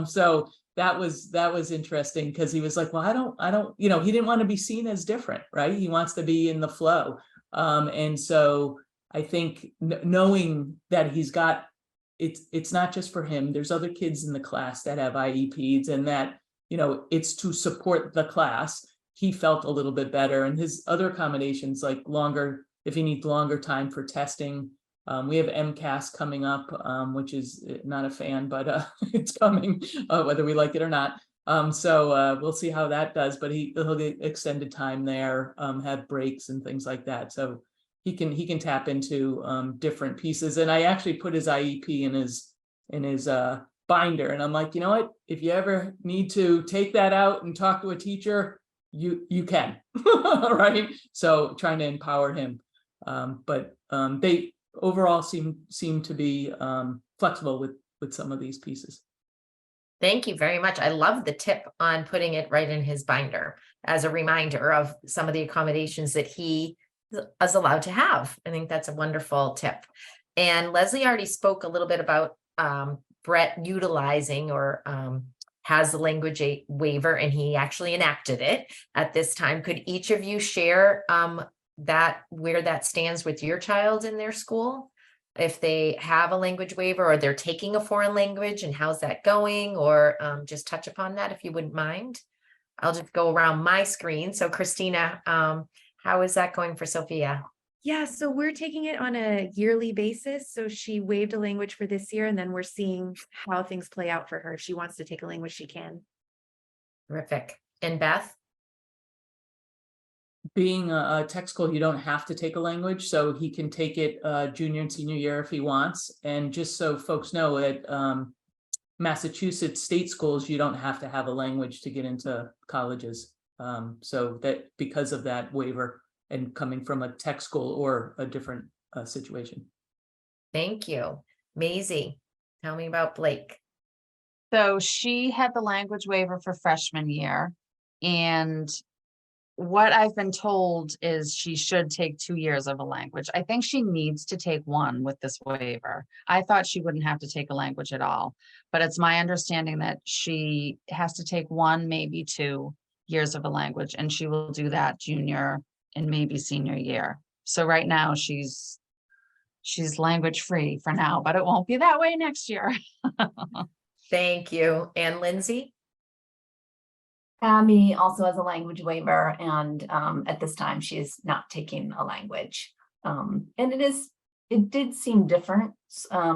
D: So that was interesting, because he was like, well, I don't, he didn't want to be seen as different, right? He wants to be in the flow. And so I think knowing that he's got, it's not just for him, there's other kids in the class that have IEPs, and that, it's to support the class. He felt a little bit better, and his other accommodations, like longer, if he needs longer time for testing. We have MCAS coming up, which is not a fan, but it's coming, whether we like it or not. So we'll see how that does, but he'll get extended time there, have breaks and things like that. So he can tap into different pieces. And I actually put his IEP in his binder, and I'm like, you know what? If you ever need to take that out and talk to a teacher, you can, right? So trying to empower him, but they overall seem to be flexible with some of these pieces.
A: Thank you very much. I love the tip on putting it right in his binder as a reminder of some of the accommodations that he is allowed to have. I think that's a wonderful tip. And Leslie already spoke a little bit about Brett utilizing or has the language waiver, and he actually enacted it at this time. Could each of you share where that stands with your child in their school, if they have a language waiver or they're taking a foreign language, and how's that going, or just touch upon that if you wouldn't mind. I'll just go around my screen. So Christina, how is that going for Sophia?
C: Yeah, so we're taking it on a yearly basis. So she waived a language for this year, and then we're seeing how things play out for her. If she wants to take a language, she can.
A: Terrific. And Beth?
D: Being a tech school, you don't have to take a language, so he can take it junior and senior year if he wants. And just so folks know, at Massachusetts state schools, you don't have to have a language to get into colleges. So that because of that waiver, and coming from a tech school or a different situation.
A: Thank you. Maisie, tell me about Blake.
F: So she had the language waiver for freshman year. And what I've been told is she should take 2 years of a language. I think she needs to take one with this waiver. I thought she wouldn't have to take a language at all, but it's my understanding that she has to take 1, maybe 2 years of a language, and she will do that junior and maybe senior year. So right now she's language free for now, but it won't be that way next year.
A: Thank you. And Lindsay?
E: Abby also has a language waiver, and at this time she is not taking a language. And it did seem different,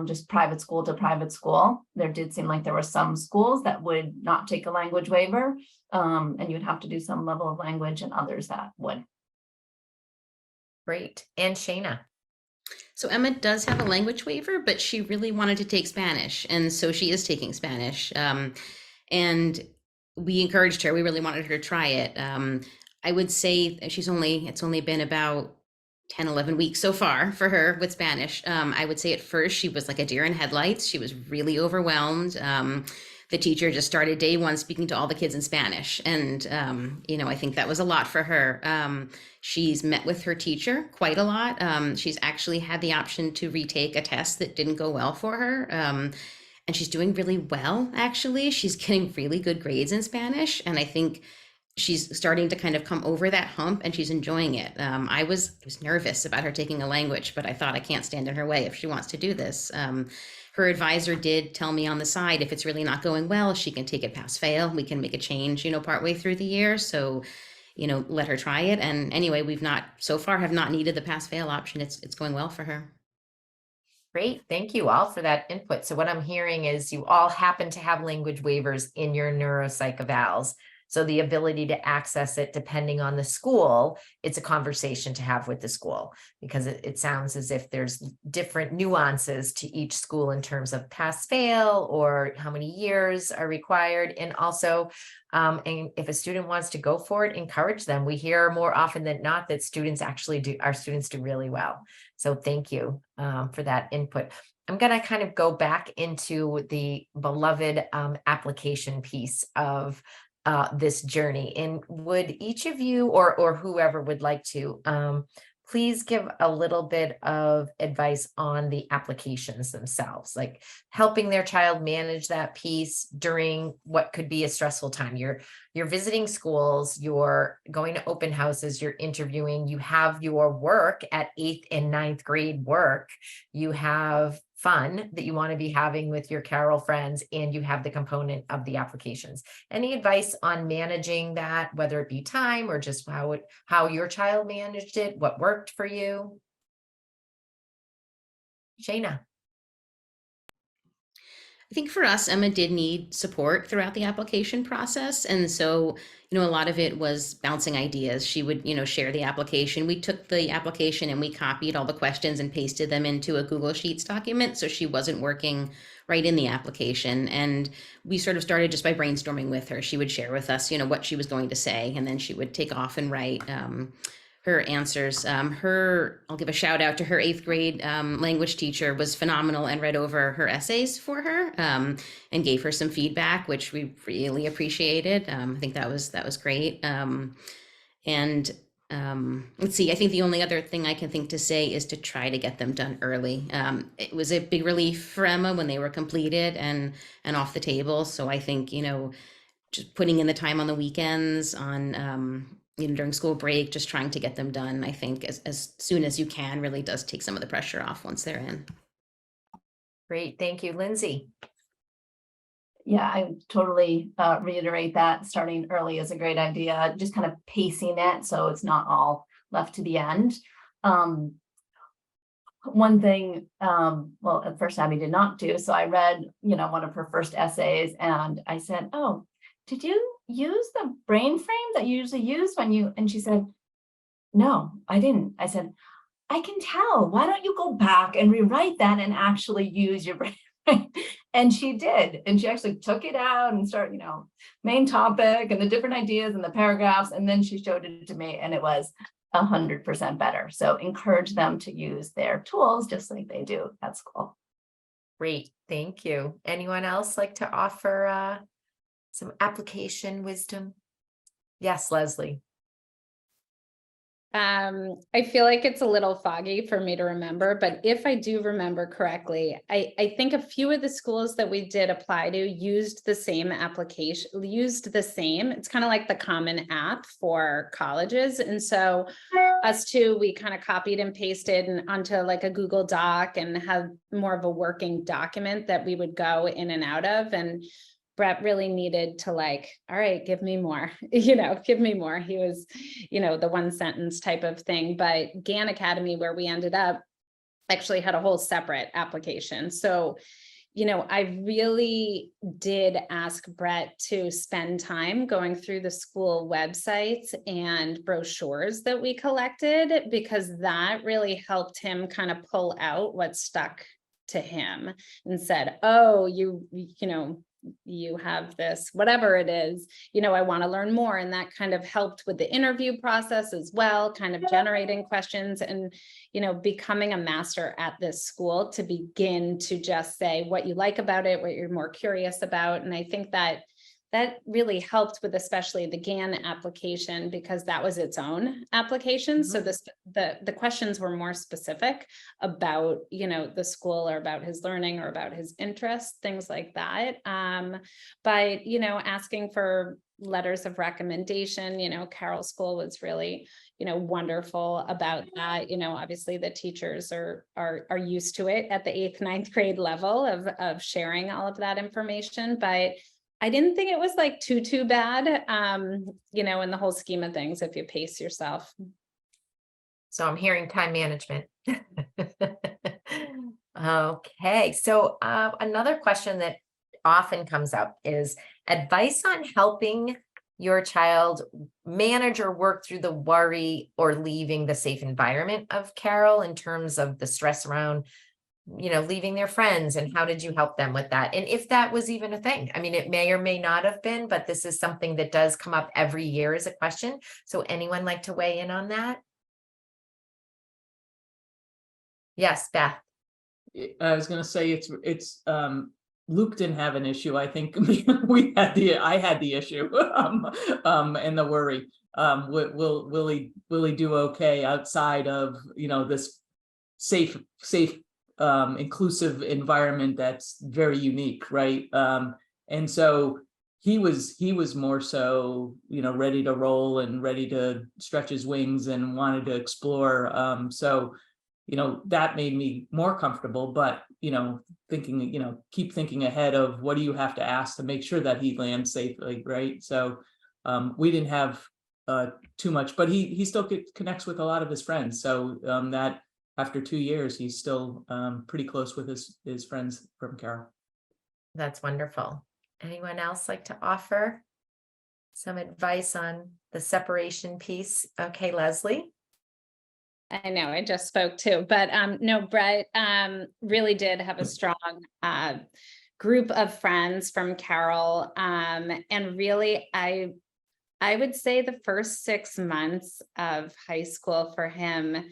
E: just private school to private school. There did seem like there were some schools that would not take a language waiver, and you'd have to do some level of language, and others that would.
A: Great. And Shayna?
G: So Emma does have a language waiver, but she really wanted to take Spanish, and so she is taking Spanish. And we encouraged her. We really wanted her to try it. I would say it's only been about 10, 11 weeks so far for her with Spanish. I would say at first she was like a deer in headlights. She was really overwhelmed. The teacher just started day one speaking to all the kids in Spanish. And, I think that was a lot for her. She's met with her teacher quite a lot. She's actually had the option to retake a test that didn't go well for her. And she's doing really well, actually. She's getting really good grades in Spanish. And I think she's starting to kind of come over that hump, and she's enjoying it. I was nervous about her taking a language, but I thought I can't stand in her way if she wants to do this. Her advisor did tell me on the side, if it's really not going well, she can take it pass fail. We can make a change, partway through the year. So, let her try it. And anyway, we've not so far have not needed the pass fail option. It's going well for her.
A: Great. Thank you all for that input. So what I'm hearing is you all happen to have language waivers in your neuropsych evals. So the ability to access it depending on the school, it's a conversation to have with the school, because it sounds as if there's different nuances to each school in terms of pass fail or how many years are required. And also, and if a student wants to go for it, encourage them. We hear more often than not that our students do really well. So thank you for that input. I'm going to kind of go back into the beloved application piece of this journey. And would each of you or whoever would like to please give a little bit of advice on the applications themselves, like helping their child manage that piece during what could be a stressful time. You're visiting schools, you're going to open houses, you're interviewing, you have your work at 8th and 9th grade work, you have fun that you want to be having with your Carroll friends, and you have the component of the applications. Any advice on managing that, whether it be time or just how your child managed it, what worked for you? Shayna.
G: I think for us, Emma did need support throughout the application process. And so, a lot of it was bouncing ideas. She would, share the application. We took the application and we copied all the questions and pasted them into a Google Sheets document. So she wasn't working right in the application. And we sort of started just by brainstorming with her. She would share with us, what she was going to say, and then she would take off and write her answers. I'll give a shout out to her 8th grade language teacher, was phenomenal and read over her essays for her and gave her some feedback, which we really appreciated. I think that was great. Let's see, I think the only other thing I can think to say is to try to get them done early. It was a big relief for Emma when they were completed and off the table. So I think, just putting in the time on the weekends, on during school break, just trying to get them done, I think as soon as you can, really does take some of the pressure off once they're in.
A: Great. Thank you. Lindsay.
E: Yeah, I totally reiterate that starting early is a great idea, just kind of pacing it so it's not all left to the end. One thing, well, at first Abby did not do, so I read, one of her first essays, and I said, "Oh, did you use the brain frame that you usually use when you," and she said, "No, I didn't." I said, "I can tell. Why don't you go back and rewrite that and actually use your brain?" And she did. And she actually took it out and started, main topic and the different ideas and the paragraphs. And then she showed it to me, and it was 100% better. So encourage them to use their tools just like they do at school.
A: Great, thank you. Anyone else like to offer some application wisdom? Yes, Leslie.
B: I feel like it's a little foggy for me to remember, but if I do remember correctly, I think a few of the schools that we did apply to used the same application, it's kind of like the common app for colleges. And so us too, we kind of copied and pasted onto like a Google Doc and have more of a working document that we would go in and out of. And Brett really needed to like, all right, give me more, give me more. He was, the one sentence type of thing, but GAN Academy, where we ended up, actually had a whole separate application. So, I really did ask Brett to spend time going through the school websites and brochures that we collected, because that really helped him kind of pull out what stuck to him and said, oh, you have this, whatever it is, I want to learn more. And that kind of helped with the interview process as well, kind of generating questions and, becoming a master at this school to begin to just say what you like about it, what you're more curious about. And I think that really helped with especially the GAN application, because that was its own application. So the questions were more specific about, the school or about his learning or about his interests, things like that. But, asking for letters of recommendation, Carroll School was really, wonderful about that. Obviously the teachers are used to it at the 8th, 9th grade level of sharing all of that information, but I didn't think it was like too bad, in the whole scheme of things, if you pace yourself.
A: So I'm hearing time management. Okay, so another question that often comes up is advice on helping your child manage or work through the worry or leaving the safe environment of Carroll in terms of the stress around leaving their friends, and how did you help them with that? And if that was even a thing, I mean, it may or may not have been, but this is something that does come up every year as a question. So anyone like to weigh in on that? Yes, Beth.
D: I was going to say it's Luke didn't have an issue. I think I had the issue and the worry. Will he do okay outside of this safe inclusive environment that's very unique, right? And so he was more so ready to roll and ready to stretch his wings and wanted to explore. So that made me more comfortable, but thinking keep thinking ahead of what do you have to ask to make sure that he lands safely, right? So we didn't have too much, but he still connects with a lot of his friends, so that after 2 years, he's still pretty close with his friends from Carroll.
A: That's wonderful. Anyone else like to offer some advice on the separation piece? Okay, Leslie.
B: I know I just spoke too, but no, Brett really did have a strong group of friends from Carroll. And really, I would say the first 6 months of high school for him,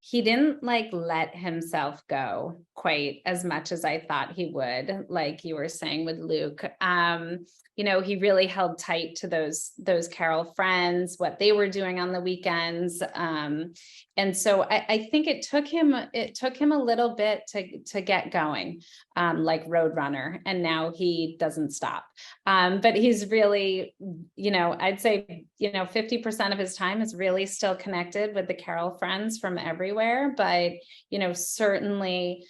B: he didn't let himself go quite as much as I thought he would, like you were saying with Luke. He really held tight to those Carroll friends, what they were doing on the weekends. And so I think it took him a little bit to get going, like Roadrunner, and now he doesn't stop. But he's really, I'd say, 50% of his time is really still connected with the Carroll friends from everywhere. But, certainly,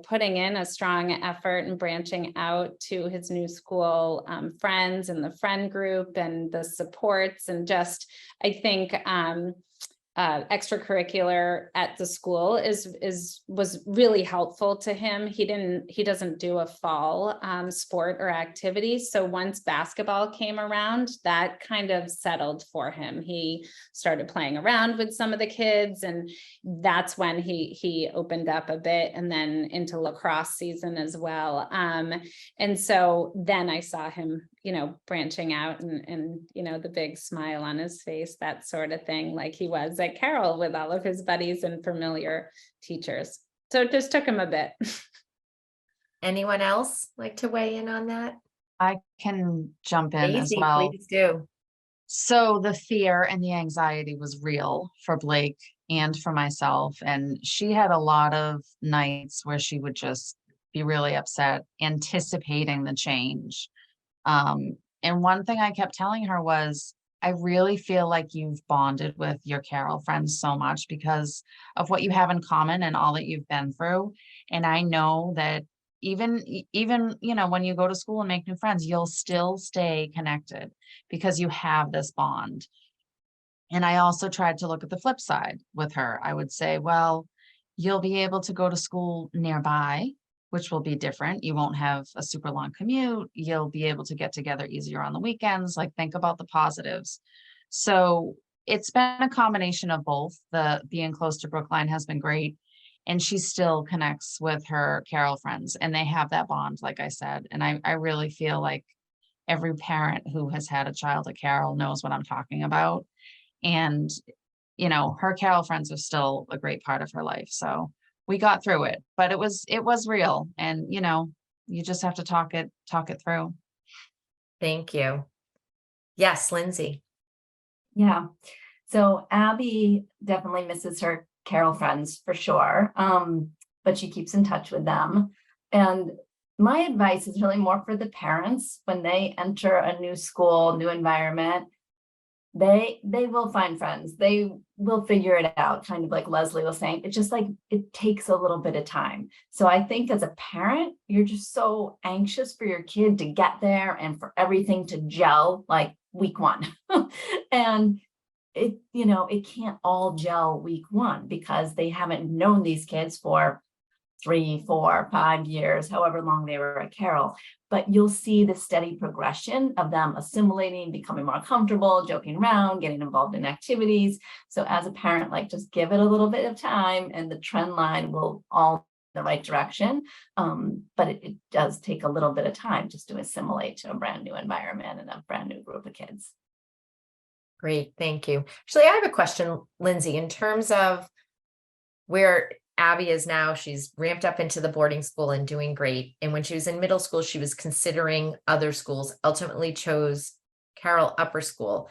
B: putting in a strong effort and branching out to his new school friends and the friend group and the supports, and just, I think, extracurricular at the school was really helpful to him. He doesn't do a fall sport or activity. So once basketball came around, that kind of settled for him. He started playing around with some of the kids, and that's when he opened up a bit, and then into lacrosse season as well. And so then I saw him, branching out and the big smile on his face, that sort of thing, like he was at Carroll with all of his buddies and familiar teachers. So it just took him a bit.
A: Anyone else like to weigh in on that?
F: I can jump in as
A: Daisy,
F: well.
A: please do.
F: So the fear and the anxiety was real for Blake and for myself. And she had a lot of nights where she would just be really upset, anticipating the change. And one thing I kept telling her was, I really feel like you've bonded with your Carroll friends so much because of what you have in common and all that you've been through. And I know that even, when you go to school and make new friends, you'll still stay connected because you have this bond. And I also tried to look at the flip side with her. I would say, well, you'll be able to go to school nearby, which will be different. You won't have a super long commute. You'll be able to get together easier on the weekends. Like, think about the positives. So it's been a combination of both. The being close to Brookline has been great. And she still connects with her Carroll friends and they have that bond, like I said. And I really feel like every parent who has had a child at Carroll knows what I'm talking about. And, her Carroll friends are still a great part of her life. So we got through it, but it was real. And, you just have to talk it through.
A: Thank you. Yes, Lindsay.
E: Yeah. So Abby definitely misses her Carroll friends for sure. But she keeps in touch with them. And my advice is really more for the parents when they enter a new school, new environment. They will find friends. They will figure it out, kind of like Leslie was saying. It's just like it takes a little bit of time. So I think as a parent, you're just so anxious for your kid to get there and for everything to gel like week one. And it can't all gel week one because they haven't known these kids for 3, 4, 5 years, however long they were at Carroll. But you'll see the steady progression of them assimilating, becoming more comfortable, joking around, getting involved in activities. So as a parent, like, just give it a little bit of time and the trend line will all in the right direction. But it does take a little bit of time just to assimilate to a brand new environment and a brand new group of kids.
A: Great, thank you. Actually, I have a question, Lindsay, in terms of where Abby is now. She's ramped up into the boarding school and doing great. And when she was in middle school, she was considering other schools, ultimately chose Carroll Upper School.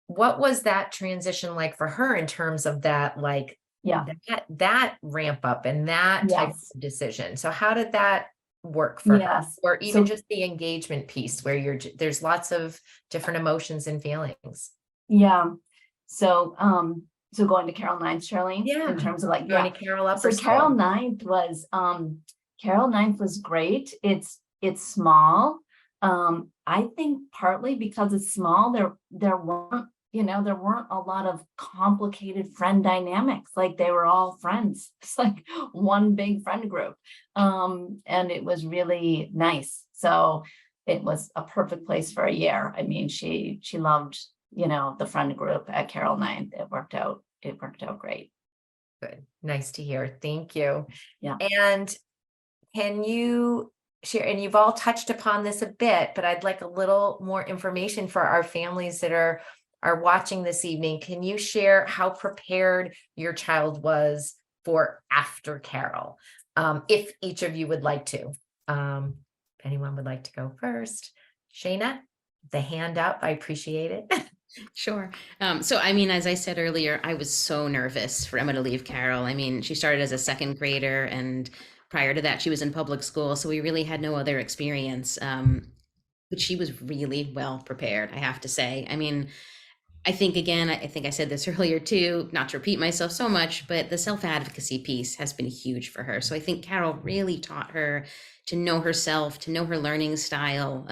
A: What was that transition like for her in terms of that, like, that ramp up and that type of decision? So how did that work for her? Or even just the engagement piece where there's lots of different emotions and feelings.
E: Yeah. So going to Carroll 9th, Charlene, in terms of like,
A: going to Carroll Upper
E: so
A: School.
E: Carroll 9th was great. It's small. I think partly because it's small, there weren't a lot of complicated friend dynamics. Like, they were all friends. It's like one big friend group. And it was really nice. So it was a perfect place for a year. I mean, she loved, the friend group at Carroll 9th. It worked out great.
A: Good. Nice to hear. Thank you.
E: Yeah.
A: And can you share, and you've all touched upon this a bit, but I'd like a little more information for our families that are watching this evening. Can you share how prepared your child was for after Carroll? If each of you would like to. If anyone would like to go first. Shayna, the hand up, I appreciate it.
G: Sure. So, I mean, as I said earlier, I was so nervous for Emma to leave Carroll. I mean, she started as a second grader, and prior to that, she was in public school. So we really had no other experience. But she was really well prepared, I have to say. I mean, I think I said this earlier too, not to repeat myself so much, but the self-advocacy piece has been huge for her. So I think Carroll really taught her to know herself, to know her learning style,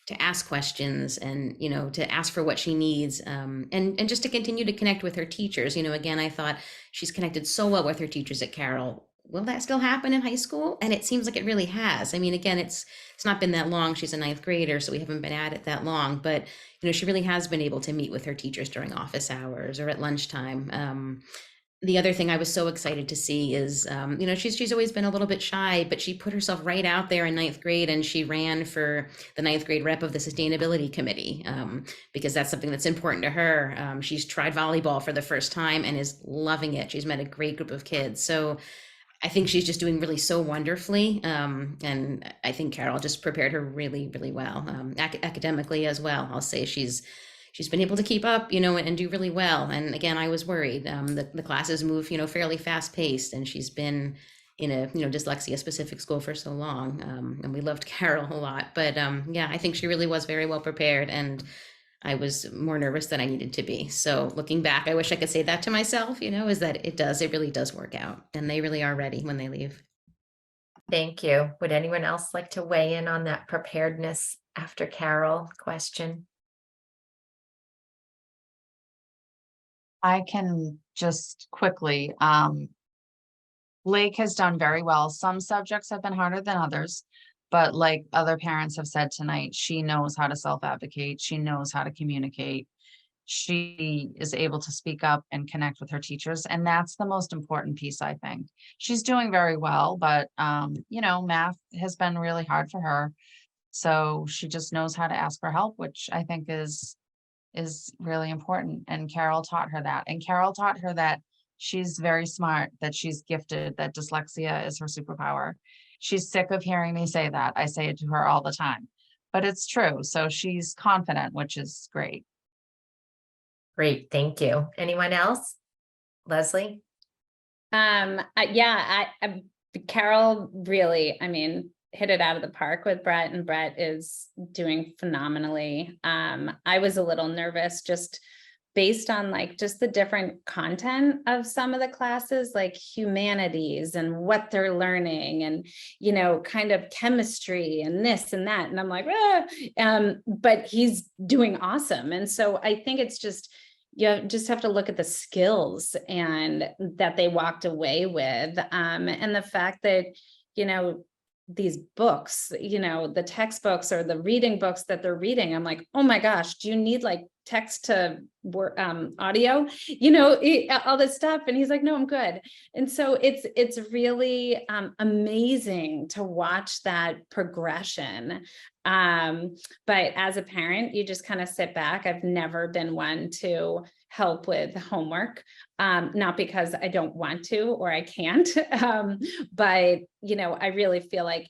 G: to ask questions and, to ask for what she needs, and just to continue to connect with her teachers. Again, I thought she's connected so well with her teachers at Carroll. Will that still happen in high school? And it seems like it really has. I mean, again, it's not been that long. She's a 9th grader, so we haven't been at it that long, but she really has been able to meet with her teachers during office hours or at lunchtime. The other thing I was so excited to see is, she's always been a little bit shy, but she put herself right out there in 9th grade, and she ran for the 9th grade rep of the sustainability committee, because that's something that's important to her. She's tried volleyball for the first time and is loving it. She's met a great group of kids. So I think she's just doing really so wonderfully. And I think Carroll just prepared her really, really well, academically as well. I'll say she's been able to keep up, and do really well. And again, I was worried. The classes move, fairly fast paced, and she's been in a, dyslexia specific school for so long. And we loved Carroll a lot, but yeah, I think she really was very well prepared, and I was more nervous than I needed to be. So looking back, I wish I could say that to myself, is that it really does work out, and they really are ready when they leave.
A: Thank you. Would anyone else like to weigh in on that preparedness after Carroll question?
F: I can just quickly, Blake has done very well. Some subjects have been harder than others, but like other parents have said tonight, she knows how to self-advocate. She knows how to communicate. She is able to speak up and connect with her teachers. And that's the most important piece, I think. She's doing very well, but, math has been really hard for her. So she just knows how to ask for help, which I think is really important. And Carroll taught her that. And Carroll taught her that she's very smart, that she's gifted, that dyslexia is her superpower. She's sick of hearing me say that. I say it to her all the time, but it's true. So she's confident, which is great.
A: Great, thank you. Anyone else? Leslie?
B: Carol really, hit it out of the park with Brett, and Brett is doing phenomenally. I was a little nervous just based on just the different content of some of the classes, like humanities and what they're learning, and kind of chemistry and this and that, and I'm like, but he's doing awesome. And so I think it's just, you just have to look at the skills and that they walked away with, and the fact that these books, the textbooks or the reading books that they're reading, I'm like, oh my gosh, do you need text to audio, all this stuff? And he's like, no, I'm good. And so it's really amazing to watch that progression. But as a parent, you just kind of sit back. I've never been one to help with homework, not because I don't want to or I can't, but I really feel like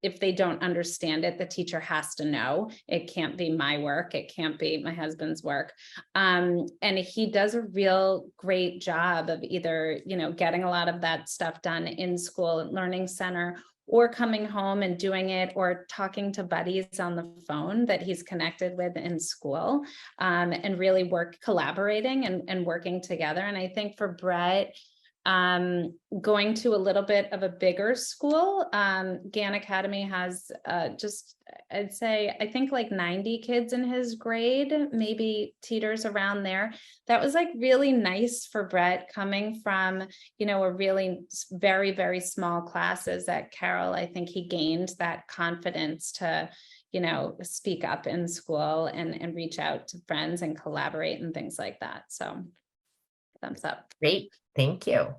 B: if they don't understand it, the teacher has to know. It can't be my work. It can't be my husband's work. And he does a real great job of either, getting a lot of that stuff done in school and learning center, or coming home and doing it, or talking to buddies on the phone that he's connected with in school, and really collaborating and working together. And I think for Brett, going to a little bit of a bigger school, Gann Academy has I'd say, I think 90 kids in his grade, maybe teeters around there. That was really nice for Brett, coming from, a really very, very small classes at Carroll. I think he gained that confidence to, speak up in school and reach out to friends and collaborate and things like that. So thumbs up.
A: Great, thank you.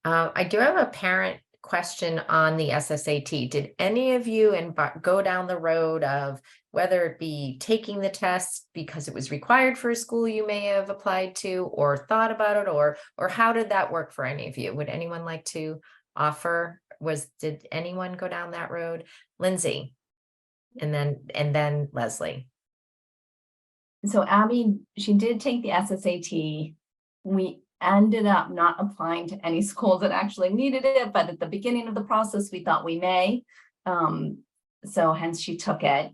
A: I do have a parent question on the SSAT. Did any of you go down the road of whether it be taking the test because it was required for a school you may have applied to, or thought about it, or how did that work for any of you? Would anyone like to offer? Did anyone go down that road? Lindsay, and then Leslie.
E: So Abby, she did take the SSAT. We ended up not applying to any schools that actually needed it, but at the beginning of the process, we thought we may. So hence she took it.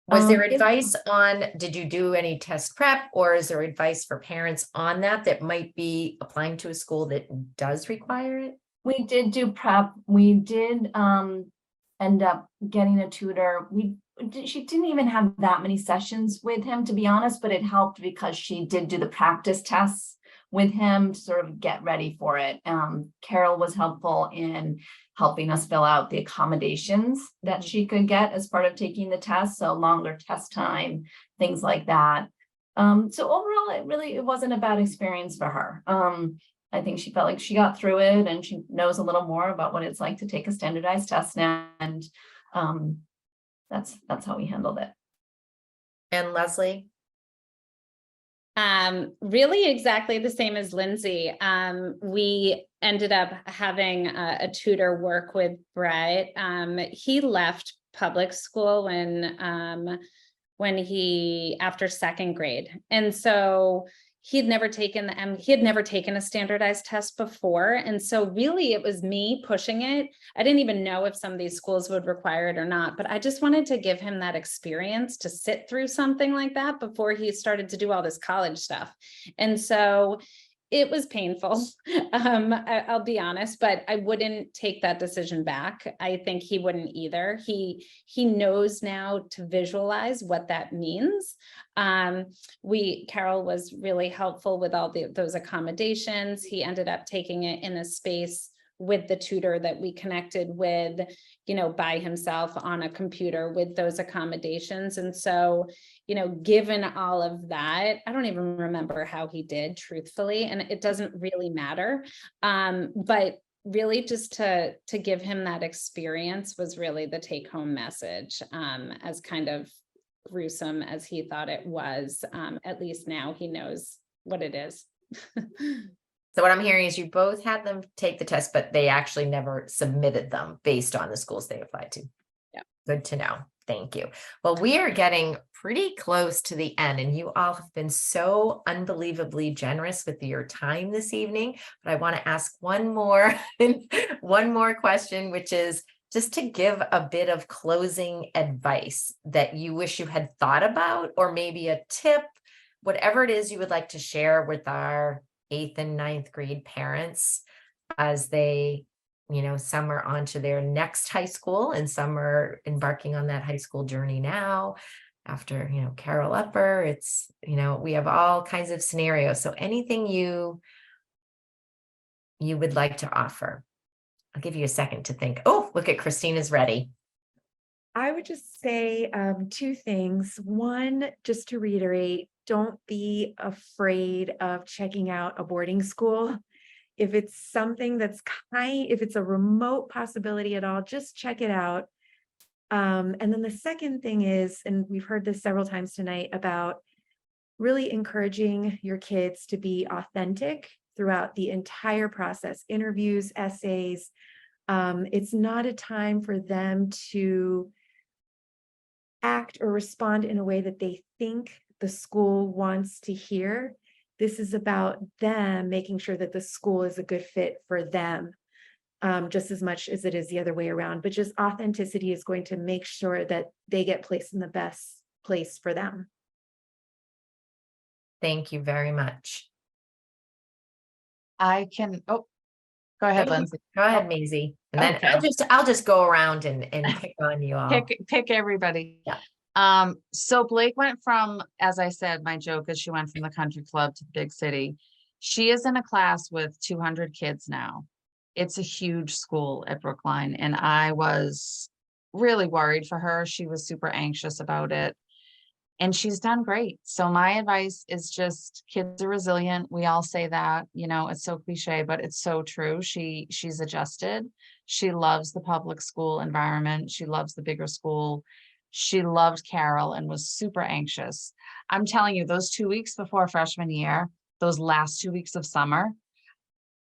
A: Was there advice on, did you do any test prep, or is there advice for parents on that might be applying to a school that does require it?
E: We did do prep. We did end up getting a tutor. She didn't even have that many sessions with him, to be honest, but it helped because she did do the practice tests with him to sort of get ready for it. Carroll was helpful in helping us fill out the accommodations that she could get as part of taking the test. So longer test time, things like that. So overall, it wasn't a bad experience for her. I think she felt like she got through it, and she knows a little more about what it's like to take a standardized test now. And that's how we handled it.
A: And Leslie?
B: Really exactly the same as Lindsay. We ended up having a tutor work with Brett. He left public school when he, after second grade. And so he had never taken a standardized test before. And so really it was me pushing it. I didn't even know if some of these schools would require it or not, but I just wanted to give him that experience to sit through something like that before he started to do all this college stuff. And so it was painful. I'll be honest, but I wouldn't take that decision back. I think he wouldn't either. He knows now to visualize what that means. Carroll was really helpful with all those accommodations. He ended up taking it in a space with the tutor that we connected with, by himself on a computer with those accommodations. And so, given all of that, I don't even remember how he did, truthfully, and it doesn't really matter. But really just to give him that experience was really the take home message, as kind of gruesome as he thought it was. At least now he knows what it is.
A: So what I'm hearing is you both had them take the test, but they actually never submitted them based on the schools they applied to.
B: Yeah.
A: Good to know. Thank you. Well, we are getting pretty close to the end, and you all have been so unbelievably generous with your time this evening. But I want to ask one more question, which is just to give a bit of closing advice that you wish you had thought about, or maybe a tip, whatever it is you would like to share with our 8th and 9th grade parents as they, some are on to their next high school and some are embarking on that high school journey now after, Carroll Upper. It's, we have all kinds of scenarios. So anything you would like to offer? I'll give you a second to think. Oh, look at Christina's ready.
C: I would just say two things. One, just to reiterate, don't be afraid of checking out a boarding school. If it's something that's if it's a remote possibility at all, just check it out. And then the second thing is, and we've heard this several times tonight, about really encouraging your kids to be authentic throughout the entire process, interviews, essays. It's not a time for them to act or respond in a way that they think the school wants to hear. This is about them making sure that the school is a good fit for them, just as much as it is the other way around. But just authenticity is going to make sure that they get placed in the best place for them.
A: Thank you very much.
F: Go ahead, Lindsay.
A: Go ahead, Maisie. And then
F: Okay.
A: I'll just go around and pick on you all.
F: Pick everybody.
A: Yeah.
F: So Blake went from, as I said, my joke is she went from the country club to the big city. She is in a class with 200 kids now. It's a huge school at Brookline, and I was really worried for her. She was super anxious about it, and she's done great. So my advice is just, kids are resilient. We all say that, it's so cliche, but it's so true. She's adjusted. She loves the public school environment. She loves the bigger school. She loved Carroll and was super anxious. I'm telling you, those 2 weeks before freshman year, those last 2 weeks of summer,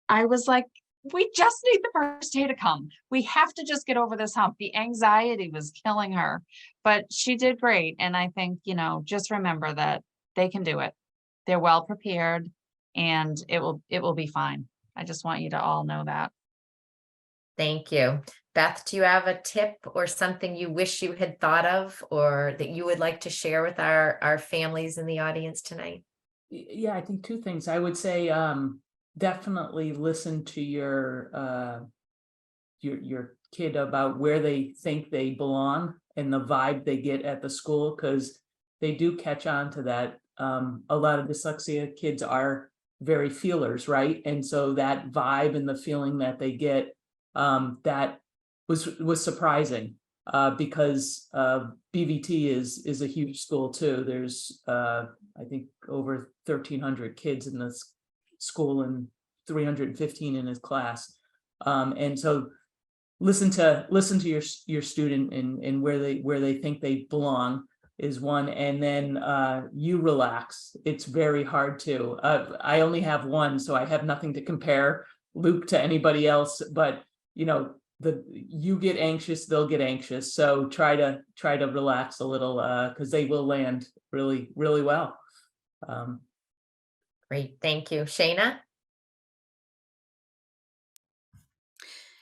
F: I was like, we just need the first day to come. We have to just get over this hump. The anxiety was killing her, but she did great. And I think, just remember that they can do it. They're well prepared, and it will be fine. I just want you to all know that.
A: Thank you. Beth, do you have a tip or something you wish you had thought of, or that you would like to share with our families in the audience tonight?
D: Yeah, I think two things. I would say definitely listen to your kid about where they think they belong and the vibe they get at the school, because they do catch on to that. A lot of dyslexia kids are very feelers, right? And so that vibe and the feeling that they get, that was surprising, because BVT is a huge school too. There's I think over 1,300 kids in this school and 315 in his class, and so listen to your student and where they think they belong is one, and then you relax. It's very hard to. I only have one, so I have nothing to compare, Luke to anybody else, but you know, you get anxious, they'll get anxious. So try to relax a little, because they will land really, really well.
A: Great, thank you. Shayna?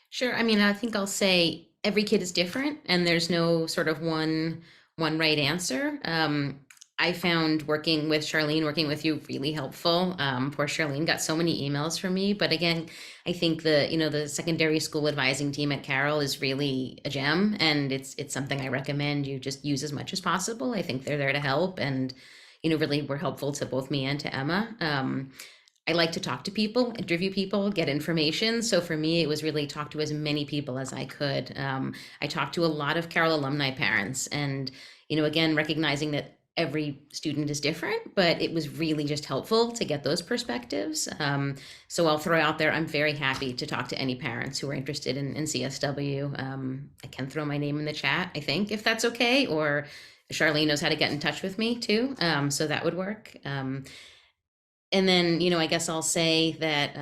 G: Sure. I mean, I think I'll say every kid is different and there's no sort of one right answer. I found working with Charlene, working with you really helpful. Poor Charlene got so many emails from me, but again, I think the secondary school advising team at Carroll is really a gem, and it's something I recommend you just use as much as possible. I think they're there to help, and really were helpful to both me and to Emma. I like to talk to people, interview people, get information. So for me, it was really talk to as many people as I could. I talked to a lot of Carroll alumni parents, and again, recognizing that every student is different, but it was really just helpful to get those perspectives. So I'll throw out there, I'm very happy to talk to any parents who are interested in CSW. I can throw my name in the chat, I think, if that's okay, or Charlene knows how to get in touch with me too. So that would work. And then, I guess I'll say that,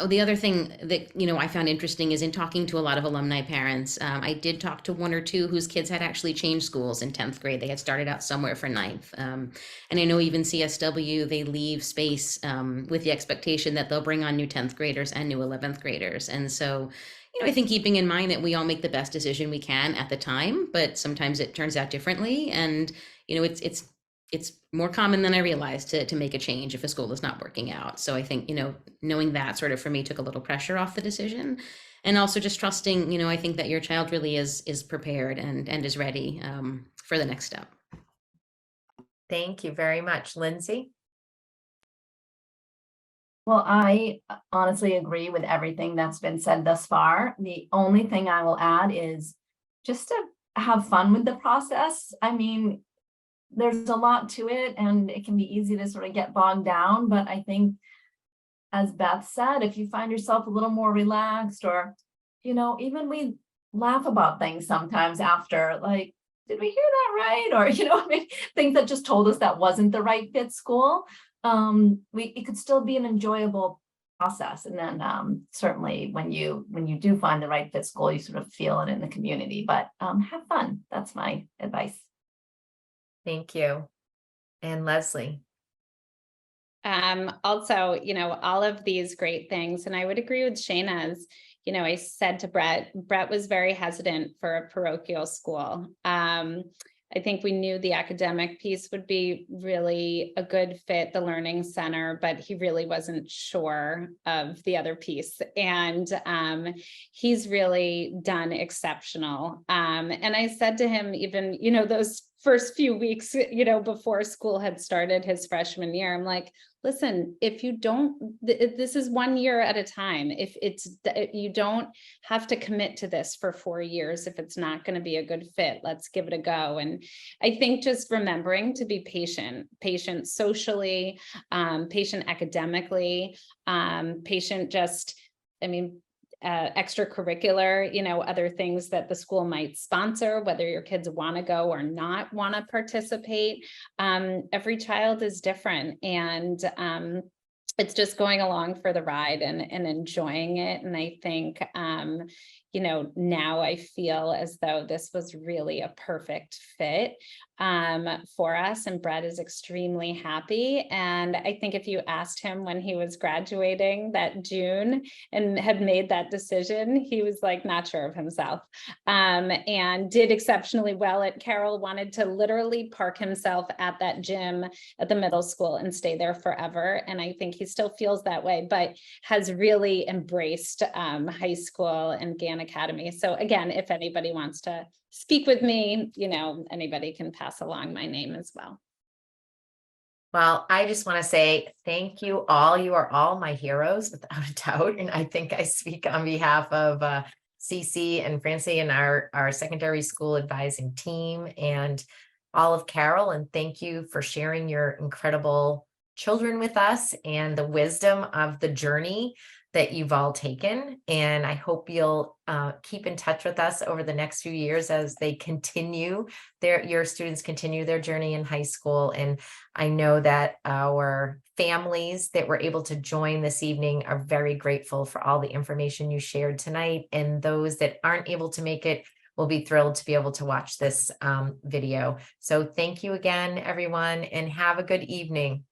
G: the other thing that, I found interesting is in talking to a lot of alumni parents, I did talk to one or two whose kids had actually changed schools in 10th grade. They had started out somewhere for 9th. And I know even CSW, they leave space with the expectation that they'll bring on new 10th graders and new 11th graders. And so, I think keeping in mind that we all make the best decision we can at the time, but sometimes it turns out differently. And, it's more common than I realized to make a change if a school is not working out. So I think, knowing that sort of for me took a little pressure off the decision, and also just trusting, I think that your child really is prepared and is ready for the next step.
A: Thank you very much. Lindsay?
E: Well, I honestly agree with everything that's been said thus far. The only thing I will add is just to have fun with the process. I mean, there's a lot to it and it can be easy to sort of get bogged down. But I think, as Beth said, if you find yourself a little more relaxed, or, even we laugh about things sometimes after, like, did we hear that right? Or, things that just told us that wasn't the right fit school. It could still be an enjoyable process. And then certainly when you do find the right fit school, you sort of feel it in the community, but have fun. That's my advice.
A: Thank you. And Leslie?
B: Also, all of these great things, and I would agree with Shayna's. I said to Brett was very hesitant for a parochial school. I think we knew the academic piece would be really a good fit, the learning center, but he really wasn't sure of the other piece. And he's really done exceptional. And I said to him, even, those first few weeks, before school had started his freshman year, I'm like, listen, if you don't, this is 1 year at a time. If you don't have to commit to this for 4 years, if it's not going to be a good fit, let's give it a go. And I think just remembering to be patient socially, patient academically, patient just, extracurricular, other things that the school might sponsor, whether your kids want to go or not want to participate. Every child is different, and it's just going along for the ride and enjoying it. And I think, now I feel as though this was really a perfect fit for us, and Brett is extremely happy. And I think if you asked him when he was graduating that June and had made that decision, he was like not sure of himself, and did exceptionally well at Carroll, wanted to literally park himself at that gym at the middle school and stay there forever. And I think he still feels that way, but has really embraced high school and Gann Academy. So again, if anybody wants to speak with me, anybody can pass along my name as well.
A: Well, I just want to say thank you all. You are all my heroes, without a doubt. And I think I speak on behalf of Cece and Francie and our secondary school advising team and all of Carroll. And thank you for sharing your incredible children with us and the wisdom of the journey that you've all taken. And I hope you'll keep in touch with us over the next few years as they continue your students continue their journey in high school. And I know that our families that were able to join this evening are very grateful for all the information you shared tonight. And those that aren't able to make it will be thrilled to be able to watch this video. So thank you again, everyone, and have a good evening.